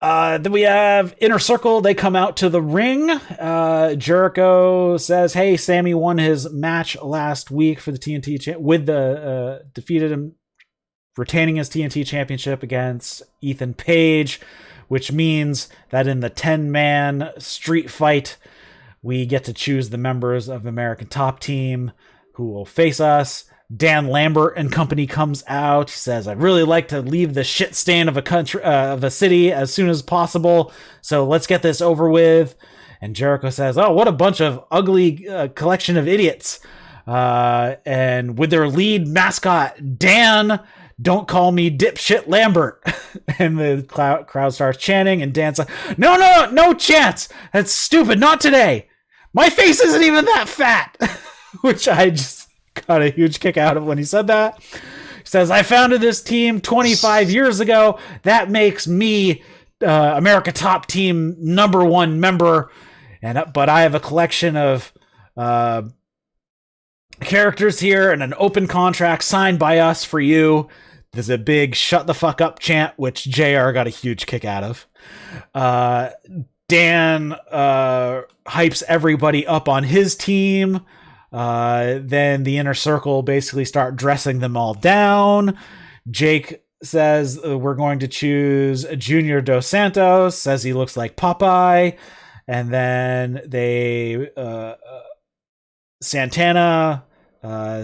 Then we have Inner Circle. They come out to the ring. Jericho says, "Hey, Sammy won his match last week for the TNT defeated him, retaining his TNT championship against Ethan Page, which means that in the 10-man street fight, we get to choose the members of American Top Team who will face us." Dan Lambert and company comes out. He says, "I'd really like to leave the shit stain of a city as soon as possible. So let's get this over with." And Jericho says, "Oh, what a bunch of ugly collection of idiots." And with their lead mascot, Dan, "Don't call me dipshit Lambert." And the crowd starts chanting, and Dan's like, no chance. That's stupid. Not today. My face isn't even that fat." Which I just got a huge kick out of when he said that. He says, "I founded this team 25 years ago. That makes me America Top Team #1 member. But I have a collection of characters here and an open contract signed by us for you." There's a big "shut the fuck up" chant, which JR got a huge kick out of. Dan hypes everybody up on his team. Then the Inner Circle basically start dressing them all down. Jake says, "We're going to choose Junior Dos Santos," says he looks like Popeye. And then Santana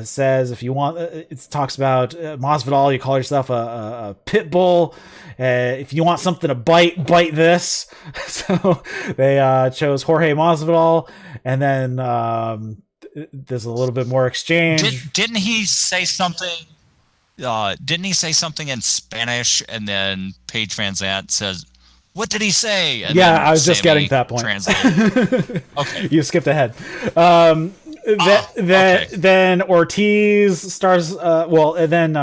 says, if you want, it talks about Masvidal, you call yourself a pit bull. If you want something to bite this. So they chose Jorge Masvidal. And then there's a little bit more exchange. Didn't he say something? Didn't he say something in Spanish? And then Paige Van Zant says, "What did he say?" And yeah, I was just getting to that point. Okay, you skipped ahead. Then Ortiz starts. And then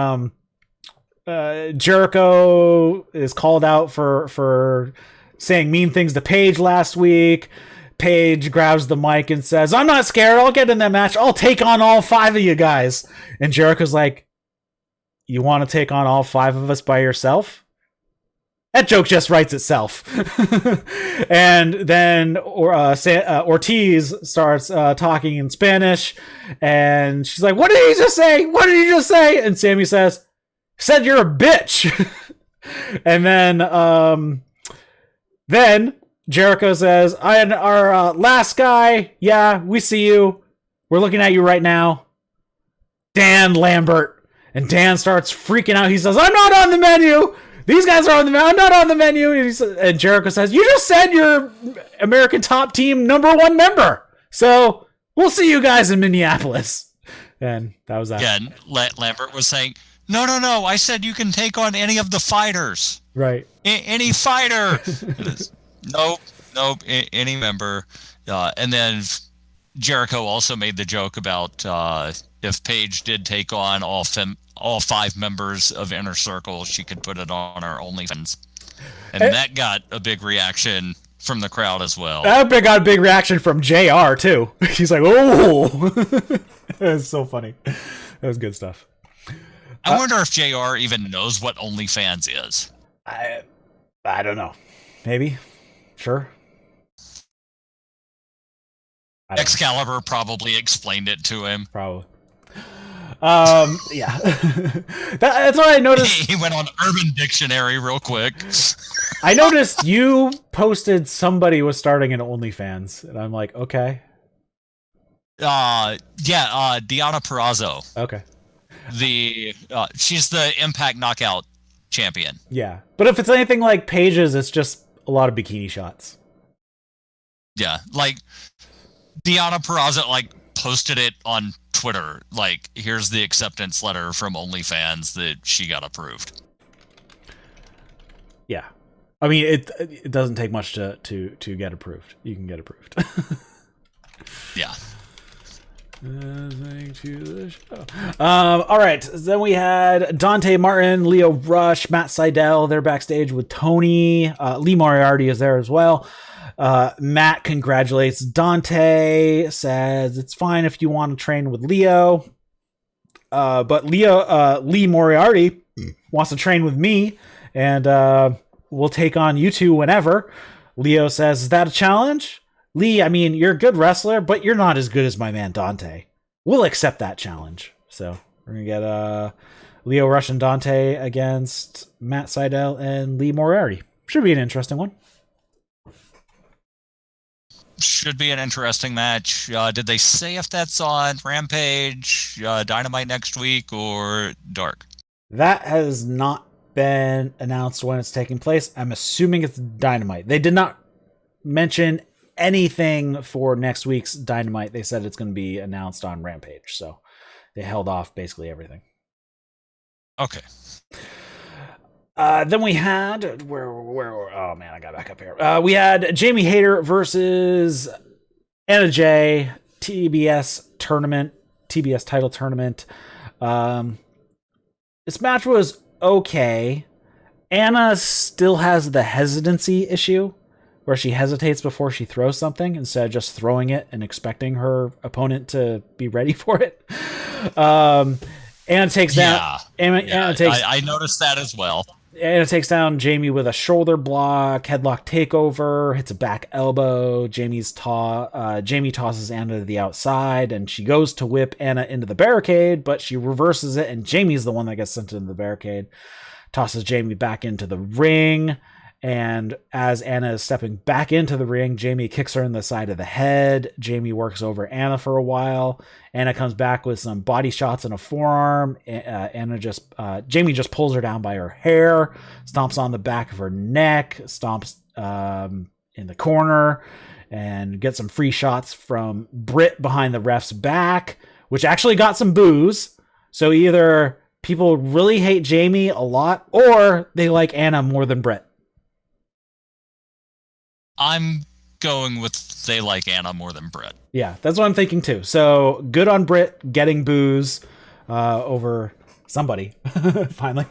Jericho is called out for saying mean things to Paige last week. Paige grabs the mic and says, "I'm not scared. I'll get in that match. I'll take on all 5 of you guys." And Jericho's like, "You want to take on all 5 of us by yourself?" That joke just writes itself. And then Ortiz starts talking in Spanish, and she's like, "What did he just say? What did he just say?" And Sammy says, "Said you're a bitch." And then Jericho says, "Our last guy, yeah, we see you. We're looking at you right now. Dan Lambert." And Dan starts freaking out. He says, "I'm not on the menu. These guys are on the menu. I'm not on the menu." And Jericho says, "You just said you're American Top Team #1 member. So we'll see you guys in Minneapolis." And that was that. Yeah, and Lambert was saying, No. I said you can take on any of the fighters. Right. Any fighter." Nope. Any member. And then Jericho also made the joke about if Paige did take on all 5 members of Inner Circle, she could put it on her OnlyFans. And that got a big reaction from the crowd as well. That got a big reaction from JR, too. He's like, oh! That's so funny. That was good stuff. I wonder if JR even knows what OnlyFans is. I don't know. Maybe. Sure. Excalibur probably explained it to him. Probably. Yeah. That's what I noticed. He went on Urban Dictionary real quick. I noticed you posted somebody was starting an OnlyFans, and I'm like, okay. Deanna Purrazzo. Okay. She's the Impact Knockout champion. Yeah. But if it's anything like Paige's, it's just a lot of bikini shots. Yeah, like Deanna Purrazzo posted it on Twitter. Like, here's the acceptance letter from OnlyFans that she got approved. Yeah. I mean, it doesn't take much to get approved. You can get approved. Yeah. To the show. All right. Then we had Dante Martin, Leo Rush, Matt Seidel. They're backstage with Tony. Lee Moriarty is there as well. Matt congratulates Dante, says it's fine if you want to train with Leo. But Lee Moriarty wants to train with me, and we'll take on you two whenever. Leo says, is that a challenge? Lee, I mean, you're a good wrestler, but you're not as good as my man Dante. We'll accept that challenge. So we're going to get Leo Rush and Dante against Matt Seidel and Lee Moriarty. Should be an interesting one. Should be an interesting match. Did they say if that's on Rampage, Dynamite next week, or Dark? That has not been announced when it's taking place. I'm assuming it's Dynamite. They did not mention anything for next week's Dynamite. They said it's going to be announced on Rampage, so they held off basically everything. Okay. Then we had where oh man, I got back up here. We had Jamie Hayter versus Anna Jay, TBS title tournament. This match was okay. Anna still has the hesitancy issue where she hesitates before she throws something instead of just throwing it and expecting her opponent to be ready for it. Anna takes down. Anna takes. I noticed that as well. Anna takes down Jamie with a shoulder block, headlock takeover, hits a back elbow. Jamie tosses Anna to the outside, and she goes to whip Anna into the barricade, but she reverses it, and Jamie's the one that gets sent into the barricade. Tosses Jamie back into the ring, and as Anna is stepping back into the ring, Jamie kicks her in the side of the head. Jamie works over Anna for a while. Anna comes back with some body shots and a forearm. Jamie just pulls her down by her hair, stomps on the back of her neck, stomps in the corner, and gets some free shots from Britt behind the ref's back, which actually got some boos. So either people really hate Jamie a lot, or they like Anna more than Britt. I'm going with they like Anna more than Britt. Yeah, that's what I'm thinking too. So good on Britt getting boos over somebody finally.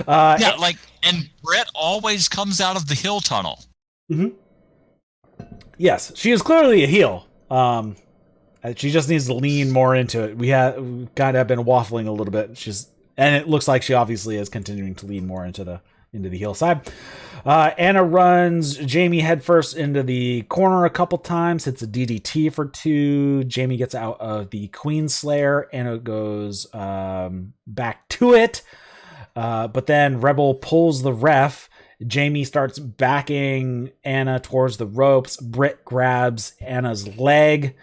And Britt always comes out of the heel tunnel. Mm-hmm. Yes, she is clearly a heel. She just needs to lean more into it. We kind of been waffling a little bit. And it looks like she obviously is continuing to lean more into the heel side. Anna runs Jamie headfirst into the corner a couple times, hits a DDT for 2. Jamie gets out of the Queen Slayer. Anna goes back to it, but then Rebel pulls the ref. Jamie starts backing Anna towards the ropes. Britt grabs Anna's leg,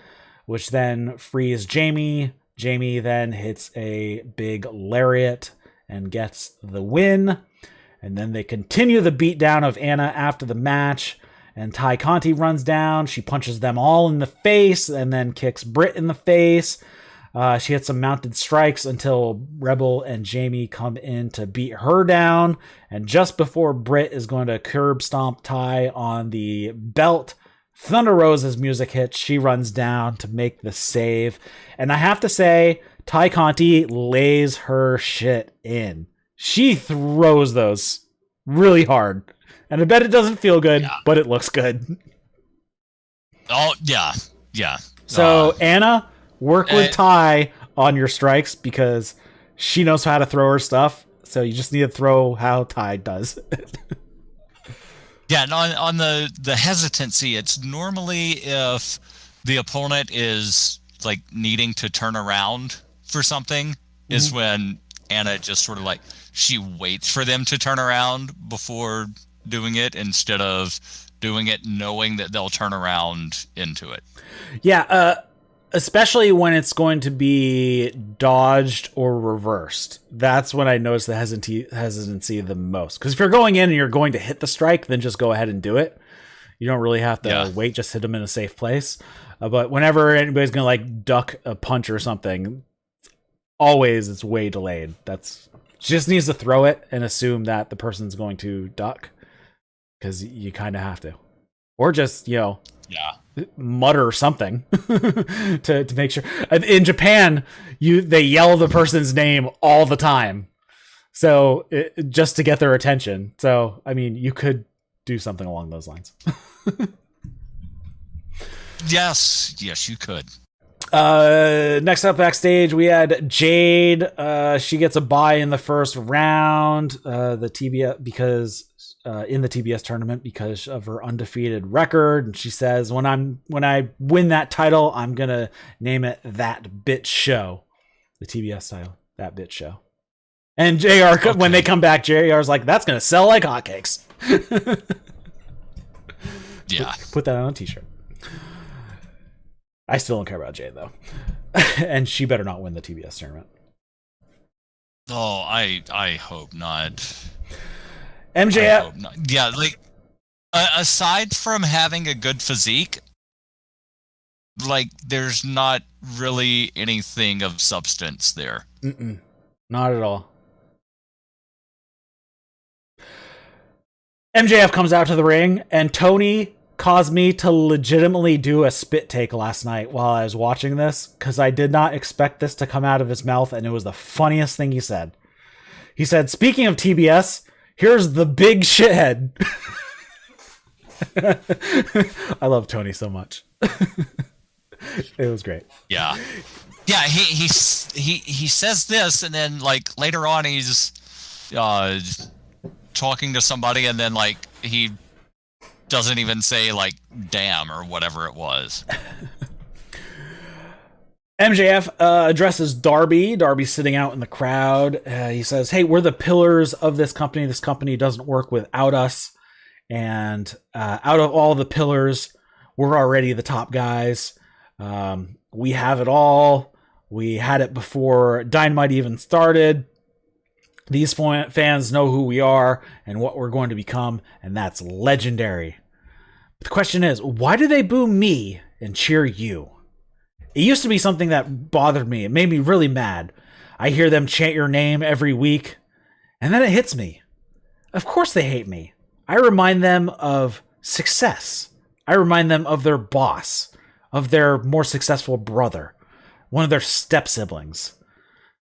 which then frees Jamie. Jamie then hits a big lariat and gets the win. And then they continue the beatdown of Anna after the match. And Ty Conti runs down. She punches them all in the face and then kicks Britt in the face. She hits some mounted strikes until Rebel and Jamie come in to beat her down. And just before Britt is going to curb stomp Ty on the belt, Thunder Rosa's music hits. She runs down to make the save. And I have to say, Ty Conti lays her shit in. She throws those really hard. And I bet it doesn't feel good, but it looks good. Oh, yeah. Yeah. So, Anna, work with Ty on your strikes because she knows how to throw her stuff. So you just need to throw how Ty does. Yeah, and on the hesitancy, it's normally if the opponent is like needing to turn around for something, is when Anna just sort of like she waits for them to turn around before doing it instead of doing it knowing that they'll turn around into it. Yeah, especially when it's going to be dodged or reversed. That's when I notice the hesitancy the most. Because if you're going in and you're going to hit the strike, then just go ahead and do it. You don't really have to wait, just hit them in a safe place. But whenever anybody's going to like duck a punch or something, always it's way delayed. She just needs to throw it and assume that the person's going to duck. Because you kind of have to. Or just, mutter something to make sure. In Japan, they yell the person's name all the time. So just to get their attention. So, I mean, you could do something along those lines. Yes, you could. Next up backstage, we had Jade. She gets a bye in the first round. The TBS because in the TBS tournament because of her undefeated record, and she says, "When I win that title, I'm gonna name it That Bitch Show." The TBS title, That Bitch Show. And JR, when they come back, JR's like, "That's gonna sell like hotcakes." Yeah, put that on a t-shirt. I still don't care about Jade though, and she better not win the TBS tournament. Oh, I hope not. MJF, yeah, like aside from having a good physique, like there's not really anything of substance there. Not at all. MJF comes out to the ring, and Tony caused me to legitimately do a spit take last night while I was watching this, because I did not expect this to come out of his mouth, and it was the funniest thing he said. He said, "Speaking of TBS, here's the big shithead." I love Tony so much. It was great. Yeah. He says this, and then like later on he's talking to somebody, and then like he doesn't even say like "damn" or whatever it was. MJF addresses Darby. Darby's sitting out in the crowd. He says, "Hey, we're the pillars of this company. This company doesn't work without us. And out of all the pillars, we're already the top guys. We have it all. We had it before Dynamite even started. These fans know who we are and what we're going to become, and that's legendary. But the question is, why do they boo me and cheer you? It used to be something that bothered me. It made me really mad. I hear them chant your name every week, and then it hits me. Of course they hate me. I remind them of success. I remind them of their boss, of their more successful brother, one of their step-siblings.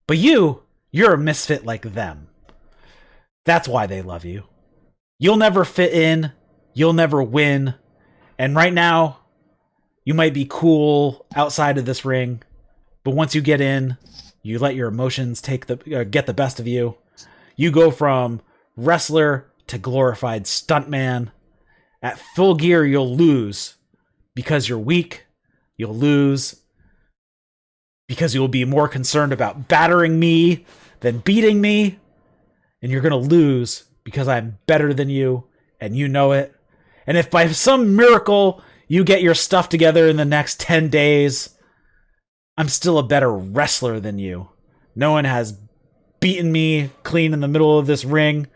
But you're a misfit like them. That's why they love you. You'll never fit in. You'll never win. And right now, you might be cool outside of this ring, but once you get in, you let your emotions get the best of you. You go from wrestler to glorified stuntman. At full gear, you'll lose because you're weak. You'll lose because you'll be more concerned about battering me than beating me. And you're going to lose because I'm better than you, and you know it. And if by some miracle you get your stuff together in the next 10 days, I'm still a better wrestler than you. No one has beaten me clean in the middle of this ring.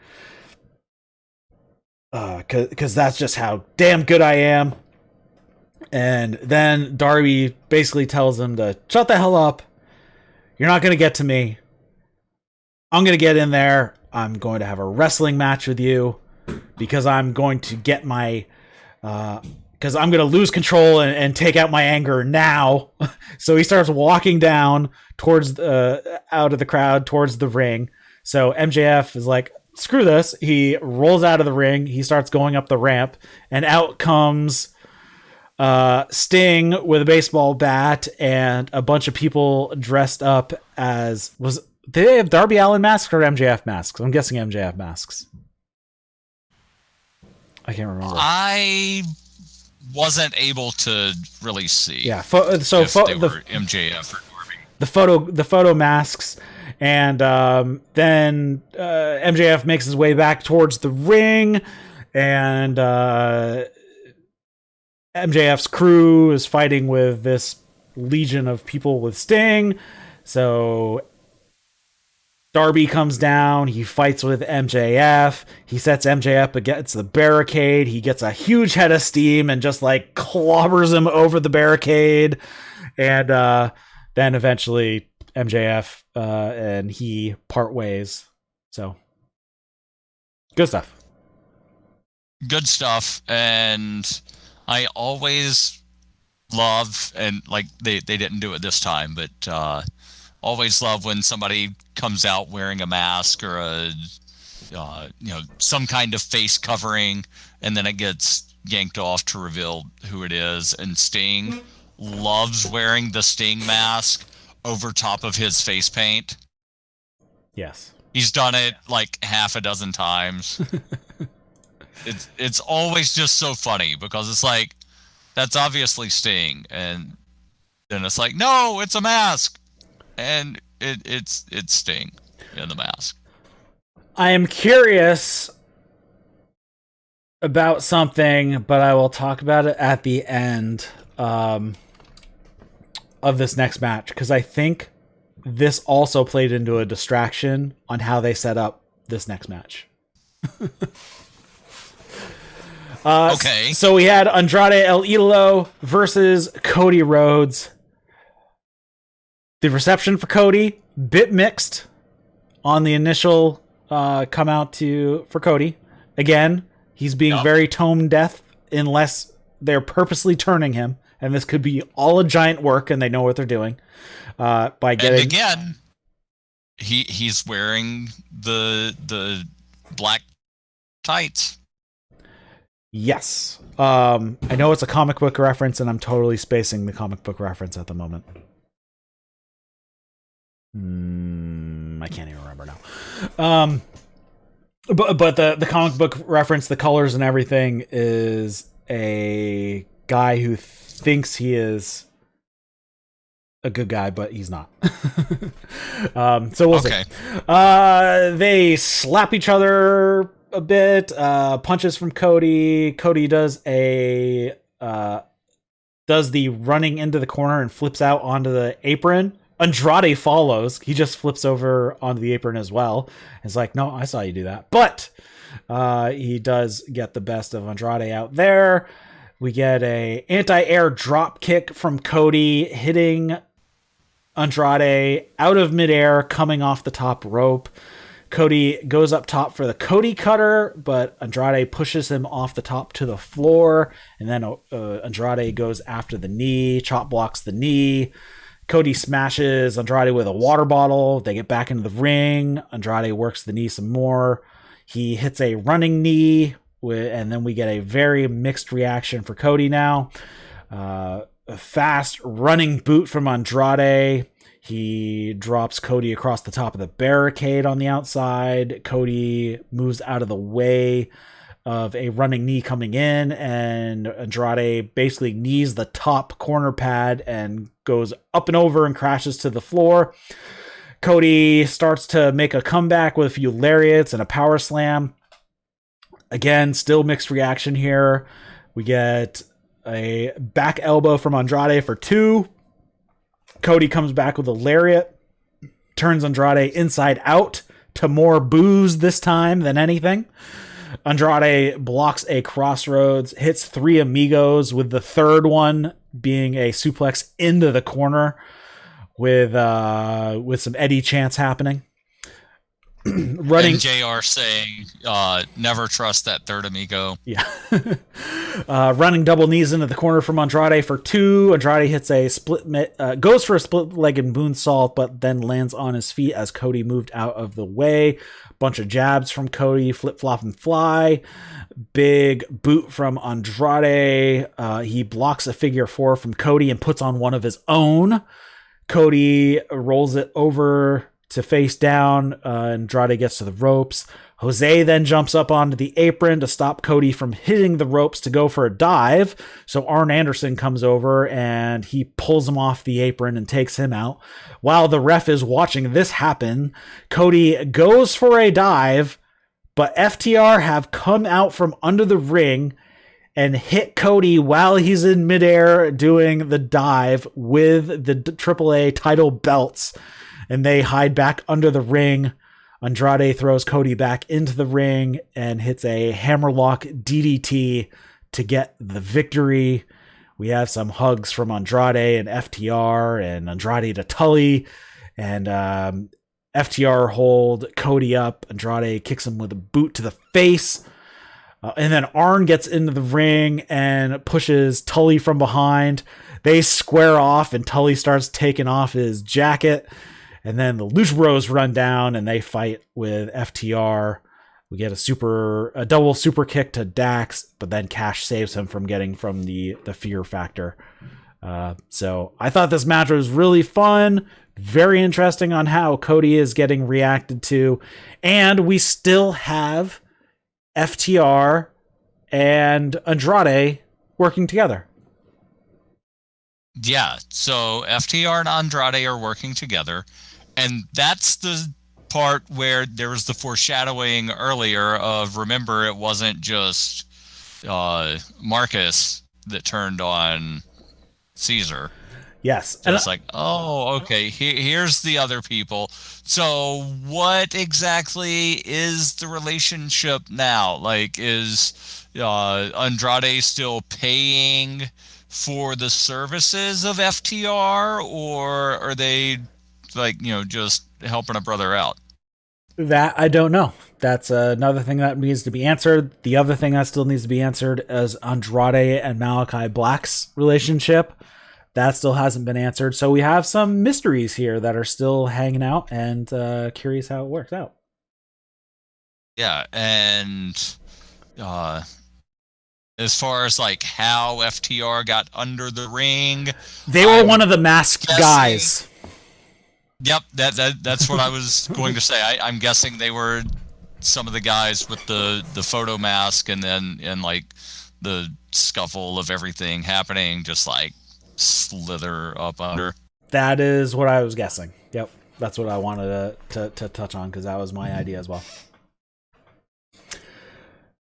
Because that's just how damn good I am. And then Darby basically tells him to shut the hell up. You're not going to get to me. I'm going to get in there. I'm going to have a wrestling match with you because I'm going to get my... because I'm going to lose control and take out my anger now. So he starts walking down towards out of the crowd towards the ring. So MJF is like, screw this. He rolls out of the ring. He starts going up the ramp, and out comes Sting with a baseball bat and a bunch of people dressed up as did they have Darby Allin masks or MJF masks? I'm guessing MJF masks. I can't remember. I wasn't able to really see. Yeah, they were MJF or Darby. The photo masks, and then MJF makes his way back towards the ring, and MJF's crew is fighting with this legion of people with Sting. So Darby comes down. He fights with MJF. He sets MJF against the barricade. He gets a huge head of steam and just like clobbers him over the barricade. And then eventually MJF and he part ways. So good stuff. Good stuff. And I always love, and like they didn't do it this time, but always love when somebody comes out wearing a mask or a some kind of face covering, and then it gets yanked off to reveal who it is. And Sting loves wearing the Sting mask over top of his face paint. Yes, he's done it like half a dozen times. It's always just so funny because it's like, that's obviously Sting, and then it's like, no, it's a mask, and it's Sting in the mask. I am curious about something, but I will talk about it at the end of this next match, because I think this also played into a distraction on how they set up this next match. Okay. So we had Andrade El Idolo versus Cody Rhodes. The reception for Cody, bit mixed on the initial come out for Cody. Again, he's being very tone deaf unless they're purposely turning him, and this could be all a giant work, and they know what they're doing. And again, he's wearing the black tights. Yes. I know it's a comic book reference, and I'm totally spacing the comic book reference at the moment. I can't even remember now. But the comic book reference, the colors and everything, is a guy who thinks he is a good guy, but he's not. So we'll see. They slap each other a bit. Punches from Cody. Cody does the running into the corner and flips out onto the apron. Andrade follows. He just flips over onto the apron as well. It's like, no, I saw you do that. But he does get the best of Andrade out there. We get a anti-air drop kick from Cody, hitting Andrade out of midair, coming off the top rope. Cody goes up top for the Cody cutter, but Andrade pushes him off the top to the floor. And then Andrade goes after the knee, chop blocks the knee. Cody smashes Andrade with a water bottle. They get back into the ring. Andrade works the knee some more. He hits a running knee, and then we get a very mixed reaction for Cody now. A fast running boot from Andrade. He drops Cody across the top of the barricade on the outside. Cody moves out of the way of a running knee coming in, and Andrade basically knees the top corner pad and goes up and over and crashes to the floor. Cody starts to make a comeback with a few lariats and a power slam. Again, still mixed reaction here. We get a back elbow from Andrade for 2. Cody comes back with a lariat, turns Andrade inside out to more boos this time than anything. Andrade blocks a crossroads, hits 3 amigos, with the third one being a suplex into the corner with some Eddie chants happening. running. And JR saying, never trust that third amigo. Yeah. Running double knees into the corner from Andrade for 2. Andrade hits a goes for a split-legged moonsault, but then lands on his feet as Cody moved out of the way. Bunch of jabs from Cody, flip-flop and fly. Big boot from Andrade. He blocks a figure 4 from Cody and puts on one of his own. Cody rolls it over to face down. Andrade gets to the ropes. Jose then jumps up onto the apron to stop Cody from hitting the ropes to go for a dive. So Arn Anderson comes over and he pulls him off the apron and takes him out. While the ref is watching this happen, Cody goes for a dive, but FTR have come out from under the ring and hit Cody while he's in midair doing the dive with the AAA title belts. And they hide back under the ring. Andrade throws Cody back into the ring and hits a hammerlock DDT to get the victory. We have some hugs from Andrade and FTR and Andrade to Tully. And FTR hold Cody up. Andrade kicks him with a boot to the face. And then Arn gets into the ring and pushes Tully from behind. They square off and Tully starts taking off his jacket. And then the Lucha Bros run down and they fight with FTR. We get a double super kick to Dax, but then Cash saves him from getting from the fear factor. So I thought this match was really fun, very interesting on how Cody is getting reacted to. And we still have FTR and Andrade working together. Yeah, so FTR and Andrade are working together. And that's the part where there was the foreshadowing earlier of, remember, it wasn't just Marcus that turned on Caesar. Yes. So it's like, oh, okay, here's the other people. So what exactly is the relationship now? Like, is Andrade still paying for the services of FTR, or are they just helping a brother out? That I don't know. That's another thing that needs to be answered. The other thing that still needs to be answered is Andrade and Malachi Black's relationship. That still hasn't been answered. So we have some mysteries here that are still hanging out, and curious how it works out. Yeah, and as far as like how FTR got under the ring, they were one of the masked guys. Yep, that's what I was going to say. I'm guessing they were some of the guys with the photo mask, and then in like the scuffle of everything happening, just like slither up under. That is what I was guessing. Yep, that's what I wanted to touch on, because that was my idea as well.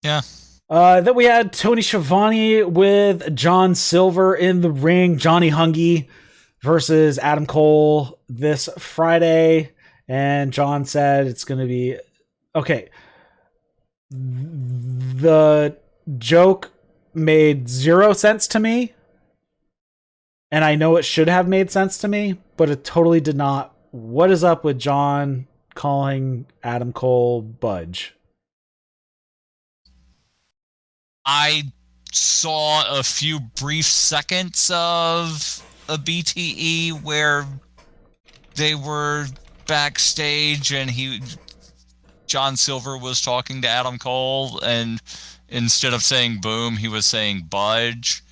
Yeah. Then we had Tony Schiavone with John Silver in the ring. Johnny Hungy versus Adam Cole this Friday. And John said it's going to be... Okay. The joke made 0 sense to me. And I know it should have made sense to me, but it totally did not. What is up with John calling Adam Cole Budge? I saw a few brief seconds of a BTE where they were backstage and John Silver was talking to Adam Cole, and instead of saying boom, he was saying budge.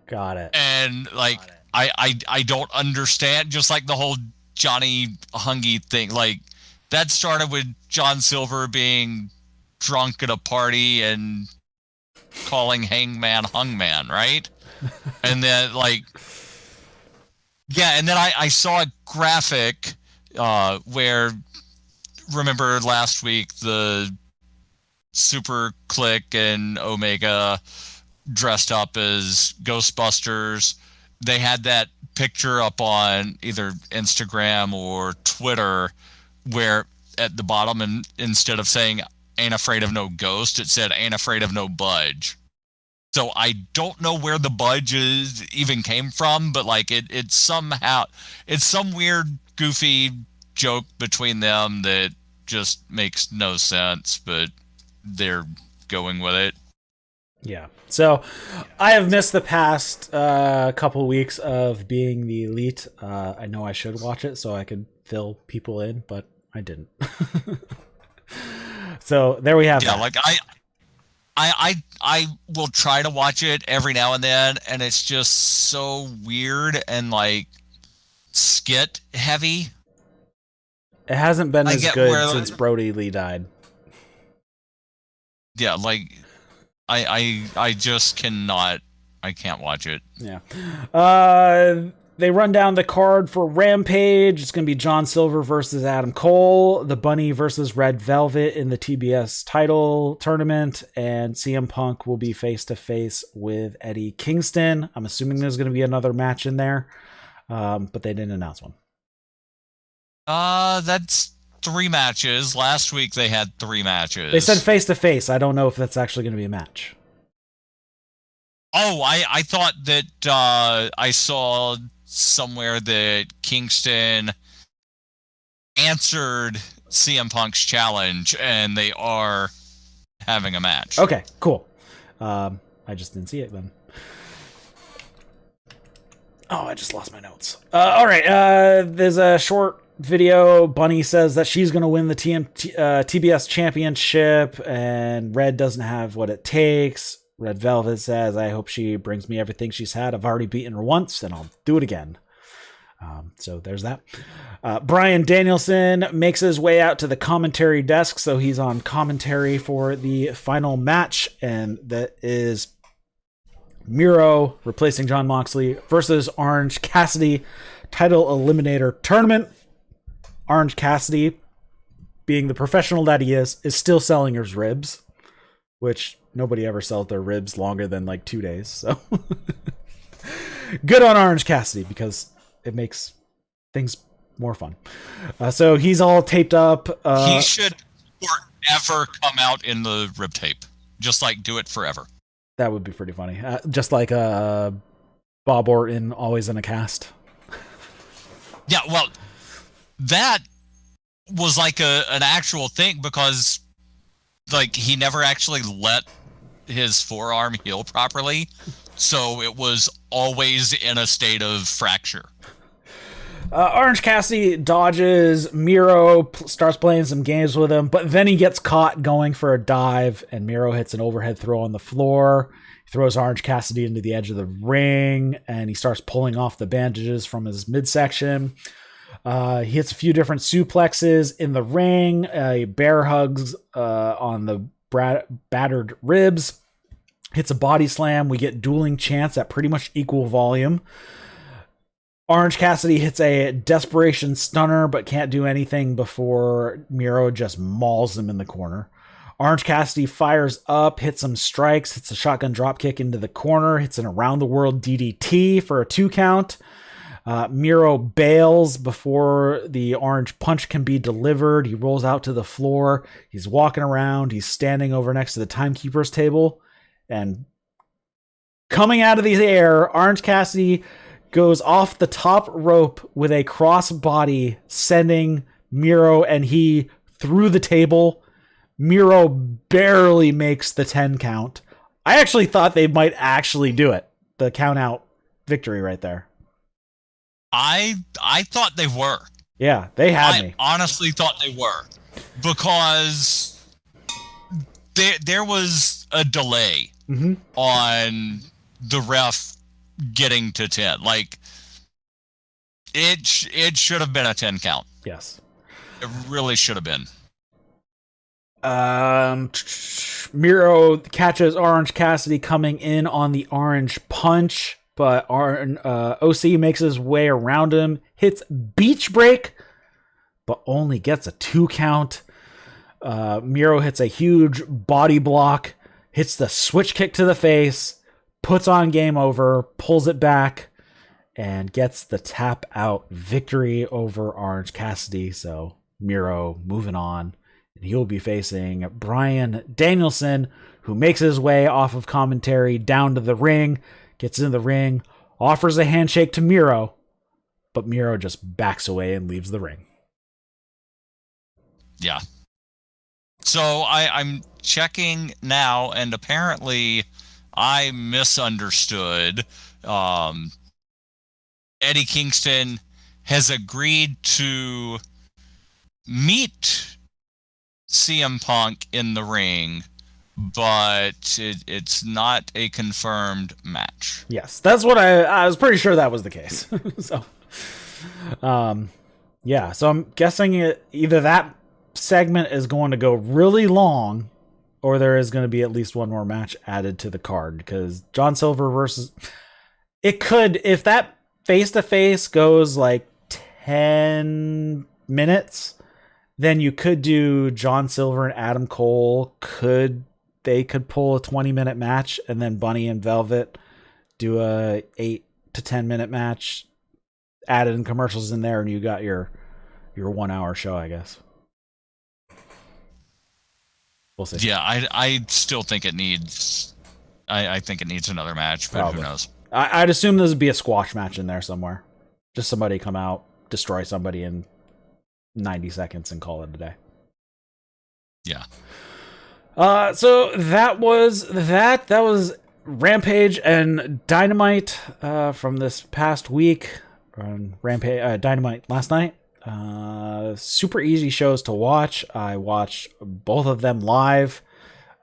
Got it. And like, I don't understand, just like the whole Johnny Hungy thing. Like, that started with John Silver being drunk at a party and calling Hangman Hungman, right? And then like, yeah, and then I saw a graphic where, remember last week, the Super Click and Omega dressed up as Ghostbusters. They had that picture up on either Instagram or Twitter where at the bottom, and instead of saying ain't afraid of no ghost, it said ain't afraid of no budge. So I don't know where the budge even came from, but like it's somehow, it's some weird goofy joke between them that just makes no sense, but they're going with it. Yeah. So I have missed the past couple weeks of being the Elite. I know I should watch it so I could fill people in, but I didn't. So there we have that. Like I will try to watch it every now and then, and it's just so weird and like skit heavy. It hasn't been as good since Brody Lee died. Yeah, like I just cannot. I can't watch it. Yeah. They run down the card for Rampage. It's going to be John Silver versus Adam Cole, the Bunny versus Red Velvet in the TBS title tournament, and CM Punk will be face-to-face with Eddie Kingston. I'm assuming there's going to be another match in there, but they didn't announce one. That's 3 matches. Last week they had 3 matches. They said face-to-face. I don't know if that's actually going to be a match. Oh, I thought that I saw somewhere that Kingston answered CM Punk's challenge and they are having a match. Okay, cool. I just didn't see it then. Oh, I just lost my notes. All right, there's a short video. Bunny says that she's going to win the TBS championship and Red doesn't have what it takes. Red Velvet says, I hope she brings me everything she's had. I've already beaten her once, and I'll do it again. So there's that. Bryan Danielson makes his way out to the commentary desk, so he's on commentary for the final match, and that is Miro replacing Jon Moxley versus Orange Cassidy, title eliminator tournament. Orange Cassidy, being the professional that he is still selling his ribs, which nobody ever sells their ribs longer than like 2 days. So good on Orange Cassidy because it makes things more fun. So he's all taped up. He should forever come out in the rib tape. Just like do it forever. That would be pretty funny. Just like Bob Orton always in a cast. Yeah, well, that was like an actual thing because like he never actually let his forearm heal properly, so it was always in a state of fracture. Orange Cassidy dodges Miro, starts playing some games with him, but then he gets caught going for a dive, and Miro hits an overhead throw on the floor. He throws Orange Cassidy into the edge of the ring, and he starts pulling off the bandages from his midsection. He hits a few different suplexes in the ring. He bear hugs on the battered ribs. Hits a body slam. We get dueling chants at pretty much equal volume. Orange Cassidy hits a desperation stunner, but can't do anything before Miro just mauls him in the corner. Orange Cassidy fires up, hits some strikes, hits a shotgun dropkick into the corner, hits an around-the-world DDT for a 2 count. Miro bails before the orange punch can be delivered. He rolls out to the floor. He's walking around. He's standing over next to the timekeeper's table. And coming out of the air, Orange Cassidy goes off the top rope with a crossbody, sending Miro and he through the table. Miro barely makes the 10 count. I actually thought they might actually do it. The count out victory right there. I thought they were. Yeah, they had me. I honestly thought they were. Because there was a delay on the ref getting to 10. Like, it should have been a 10 count. Yes. It really should have been. Miro catches Orange Cassidy coming in on the orange punch, but OC makes his way around him, hits beach break, but only gets a 2 count. Miro hits a huge body block, hits the switch kick to the face, puts on game over, pulls it back, and gets the tap out victory over Orange Cassidy. So Miro moving on. And he'll be facing Bryan Danielson, who makes his way off of commentary down to the ring, gets in the ring, offers a handshake to Miro, but Miro just backs away and leaves the ring. Yeah. So I'm checking now, and apparently I misunderstood. Eddie Kingston has agreed to meet CM Punk in the ring, but it's not a confirmed match. Yes, that's what I was pretty sure that was the case. So, yeah. So I'm guessing either that segment is going to go really long, or there is going to be at least one more match added to the card, because John Silver versus it could, if that face-to-face goes like 10 minutes, then you could do John Silver and Adam Cole. They could pull a 20-minute match, and then Bunny and Velvet do a 8 to 10 minute match, added in commercials in there, and you got your 1 hour show, I guess. We'll see. Yeah, I still think it needs. I think it needs another match, but Probably. Who knows? I'd assume there's would be a squash match in there somewhere. Just somebody come out, destroy somebody in 90 seconds, and call it a day. Yeah. So that was that. That was Rampage and Dynamite from this past week. Rampage, Dynamite last night. Super easy shows to watch. I watched both of them live.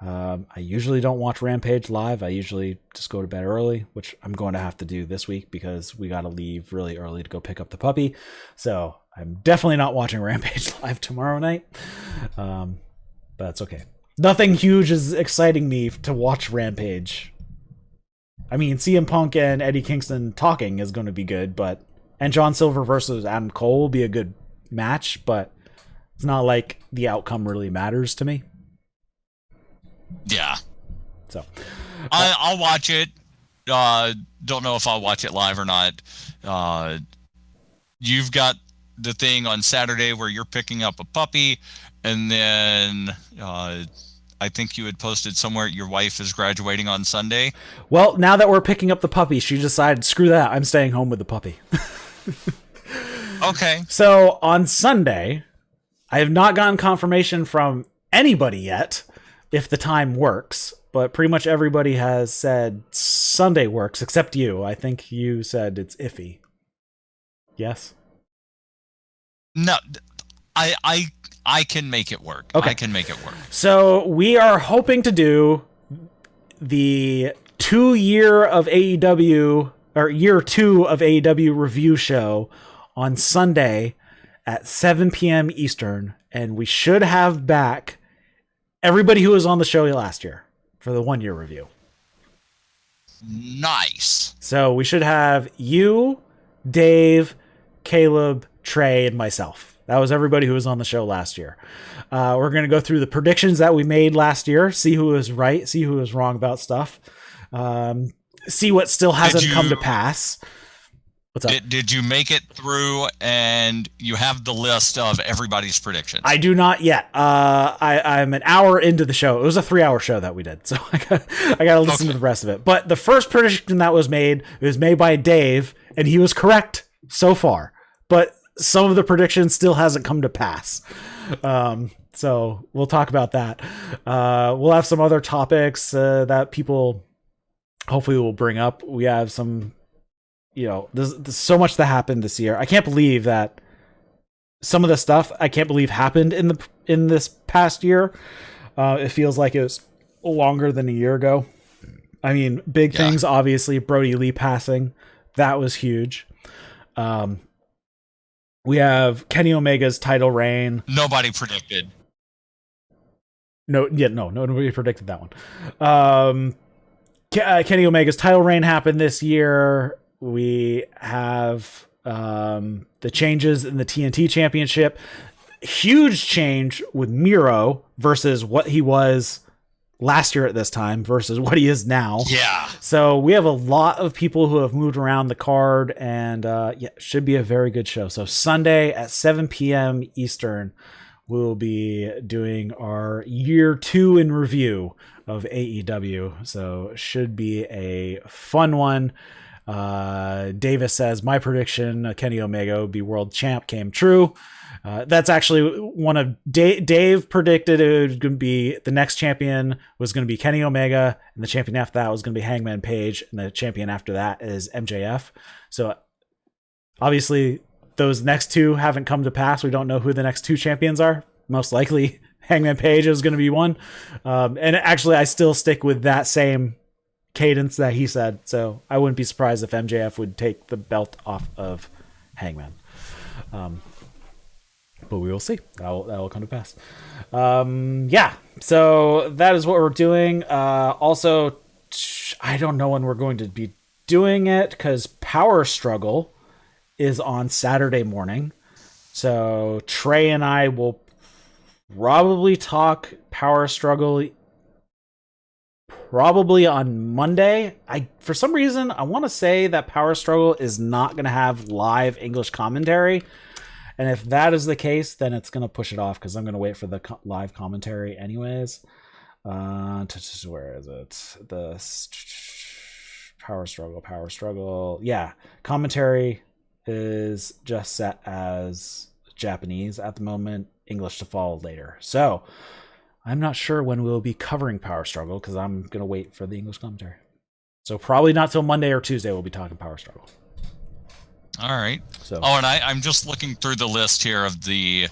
I usually don't watch Rampage live. I usually just go to bed early, which I'm going to have to do this week because we got to leave really early to go pick up the puppy. So I'm definitely not watching Rampage live tomorrow night. But it's okay. Nothing huge is exciting me to watch Rampage. I mean, CM Punk and Eddie Kingston talking is going to be good, and John Silver versus Adam Cole will be a good match, but it's not like the outcome really matters to me. Yeah. So I'll watch it. Don't know if I'll watch it live or not. You've got the thing on Saturday where you're picking up a puppy, and then I think you had posted somewhere your wife is graduating on Sunday. Well, now that we're picking up the puppy, she decided, screw that, I'm staying home with the puppy. Okay. So on Sunday, I have not gotten confirmation from anybody yet if the time works, but pretty much everybody has said Sunday works, except you. I think you said it's iffy. Yes? No, I can make it work. Okay. I can make it work. So we are hoping to do the 2 year of AEW, or year 2 of AEW review show on Sunday at 7 p.m. Eastern, and we should have back everybody who was on the show last year for the 1 year review. Nice. So we should have you, Dave, Caleb, Trey, and myself. That was everybody who was on the show last year. We're going to go through the predictions that we made last year, see who was right, see who was wrong about stuff, see what still hasn't come to pass. What's up? Did you make it through and you have the list of everybody's predictions? I do not yet. I'm an hour into the show. It was a 3-hour show that we did, so I got to listen to the rest of it. But the first prediction that was made by Dave, and he was correct so far. But some of the predictions still hasn't come to pass. So we'll talk about that. We'll have some other topics that people hopefully will bring up. We have some, there's so much that happened this year. I can't believe that some of the stuff happened in this past year. It feels like it was longer than a year ago. I mean, big things, obviously, Brody Lee passing. That was huge. We have Kenny Omega's title reign. Nobody predicted. Nobody predicted that one. Kenny Omega's title reign happened this year. We have the changes in the TNT Championship. Huge change with Miro versus what he was last year at this time versus what he is now. Yeah. So we have a lot of people who have moved around the card, and should be a very good show. So Sunday at 7 p.m. Eastern, we'll be doing our year 2 in review of AEW. So should be a fun one. Davis says, my prediction, Kenny Omega would be world champ, came true. That's actually one of Dave predicted it was going to be the next champion was going to be Kenny Omega, and the champion after that was going to be Hangman Page, and the champion after that is MJF. So obviously those next two haven't come to pass. We don't know who the next two champions are. Most likely Hangman Page is going to be one. And actually I still stick with that same cadence that he said. So I wouldn't be surprised if MJF would take the belt off of Hangman. But we will see. That will come to pass. Yeah. So that is what we're doing. Also, I don't know when we're going to be doing it because Power Struggle is on Saturday morning. So Trey and I will probably talk Power Struggle probably on Monday. For some reason, I want to say that Power Struggle is not going to have live English commentary. And if that is the case, then it's going to push it off because I'm going to wait for the live commentary anyways. Where is it? The Power Struggle. Yeah. Commentary is just set as Japanese at the moment. English to follow later. So I'm not sure when we'll be covering Power Struggle because I'm going to wait for the English commentary. So probably not till Monday or Tuesday we'll be talking Power Struggle. All right. So. Oh, and I'm just looking through the list here of the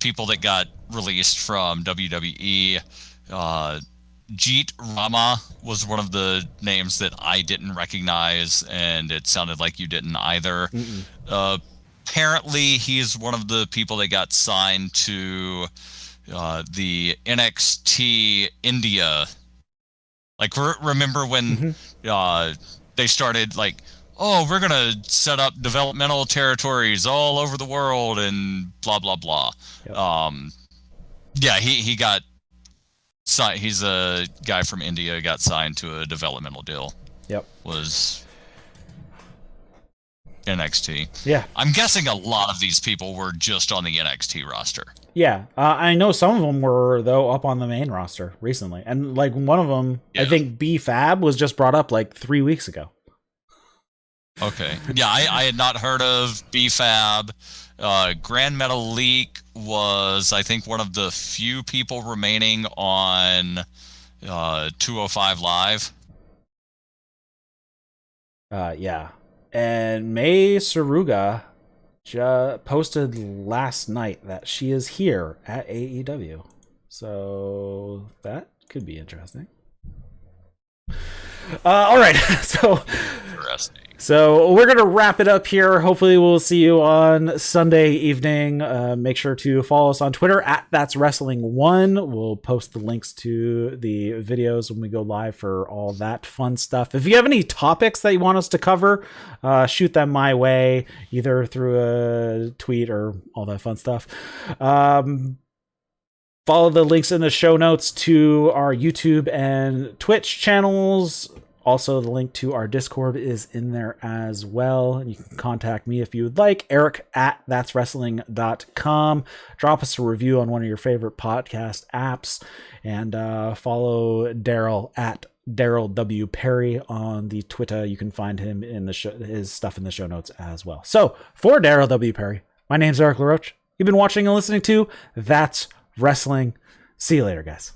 people that got released from WWE. Jeet Rama was one of the names that I didn't recognize, and it sounded like you didn't either. Apparently, he's one of the people that got signed to the NXT India. Like, remember when they started, like, oh, we're going to set up developmental territories all over the world and blah, blah, blah. Yep. Yeah, he got signed. He's a guy from India, got signed to a developmental deal. Yep. Was NXT. Yeah. I'm guessing a lot of these people were just on the NXT roster. Yeah. I know some of them were, though, up on the main roster recently. And, like, one of them, I think B-Fab was just brought up, like, 3 weeks ago. Okay. Yeah, I had not heard of B-Fab. Grand Metalik was, I think, one of the few people remaining on 205 Live. Yeah. And May Saruga posted last night that she is here at AEW. So that could be interesting. All right. Interesting. So we're going to wrap it up here. Hopefully we'll see you on Sunday evening. Make sure to follow us on Twitter at That's Wrestling 1. We'll post the links to the videos when we go live for all that fun stuff. If you have any topics that you want us to cover, shoot them my way, either through a tweet or all that fun stuff. Follow the links in the show notes to our YouTube and Twitch channels. Also, the link to our Discord is in there as well. And you can contact me if you would like. Eric at that'swrestling.com. Drop us a review on one of your favorite podcast apps. And follow Darryl at Darryl W. Perry on the Twitter. You can find him in the his stuff in the show notes as well. So, for Darryl W. Perry, my name's Eric LaRoche. You've been watching and listening to That's Wrestling. See you later, guys.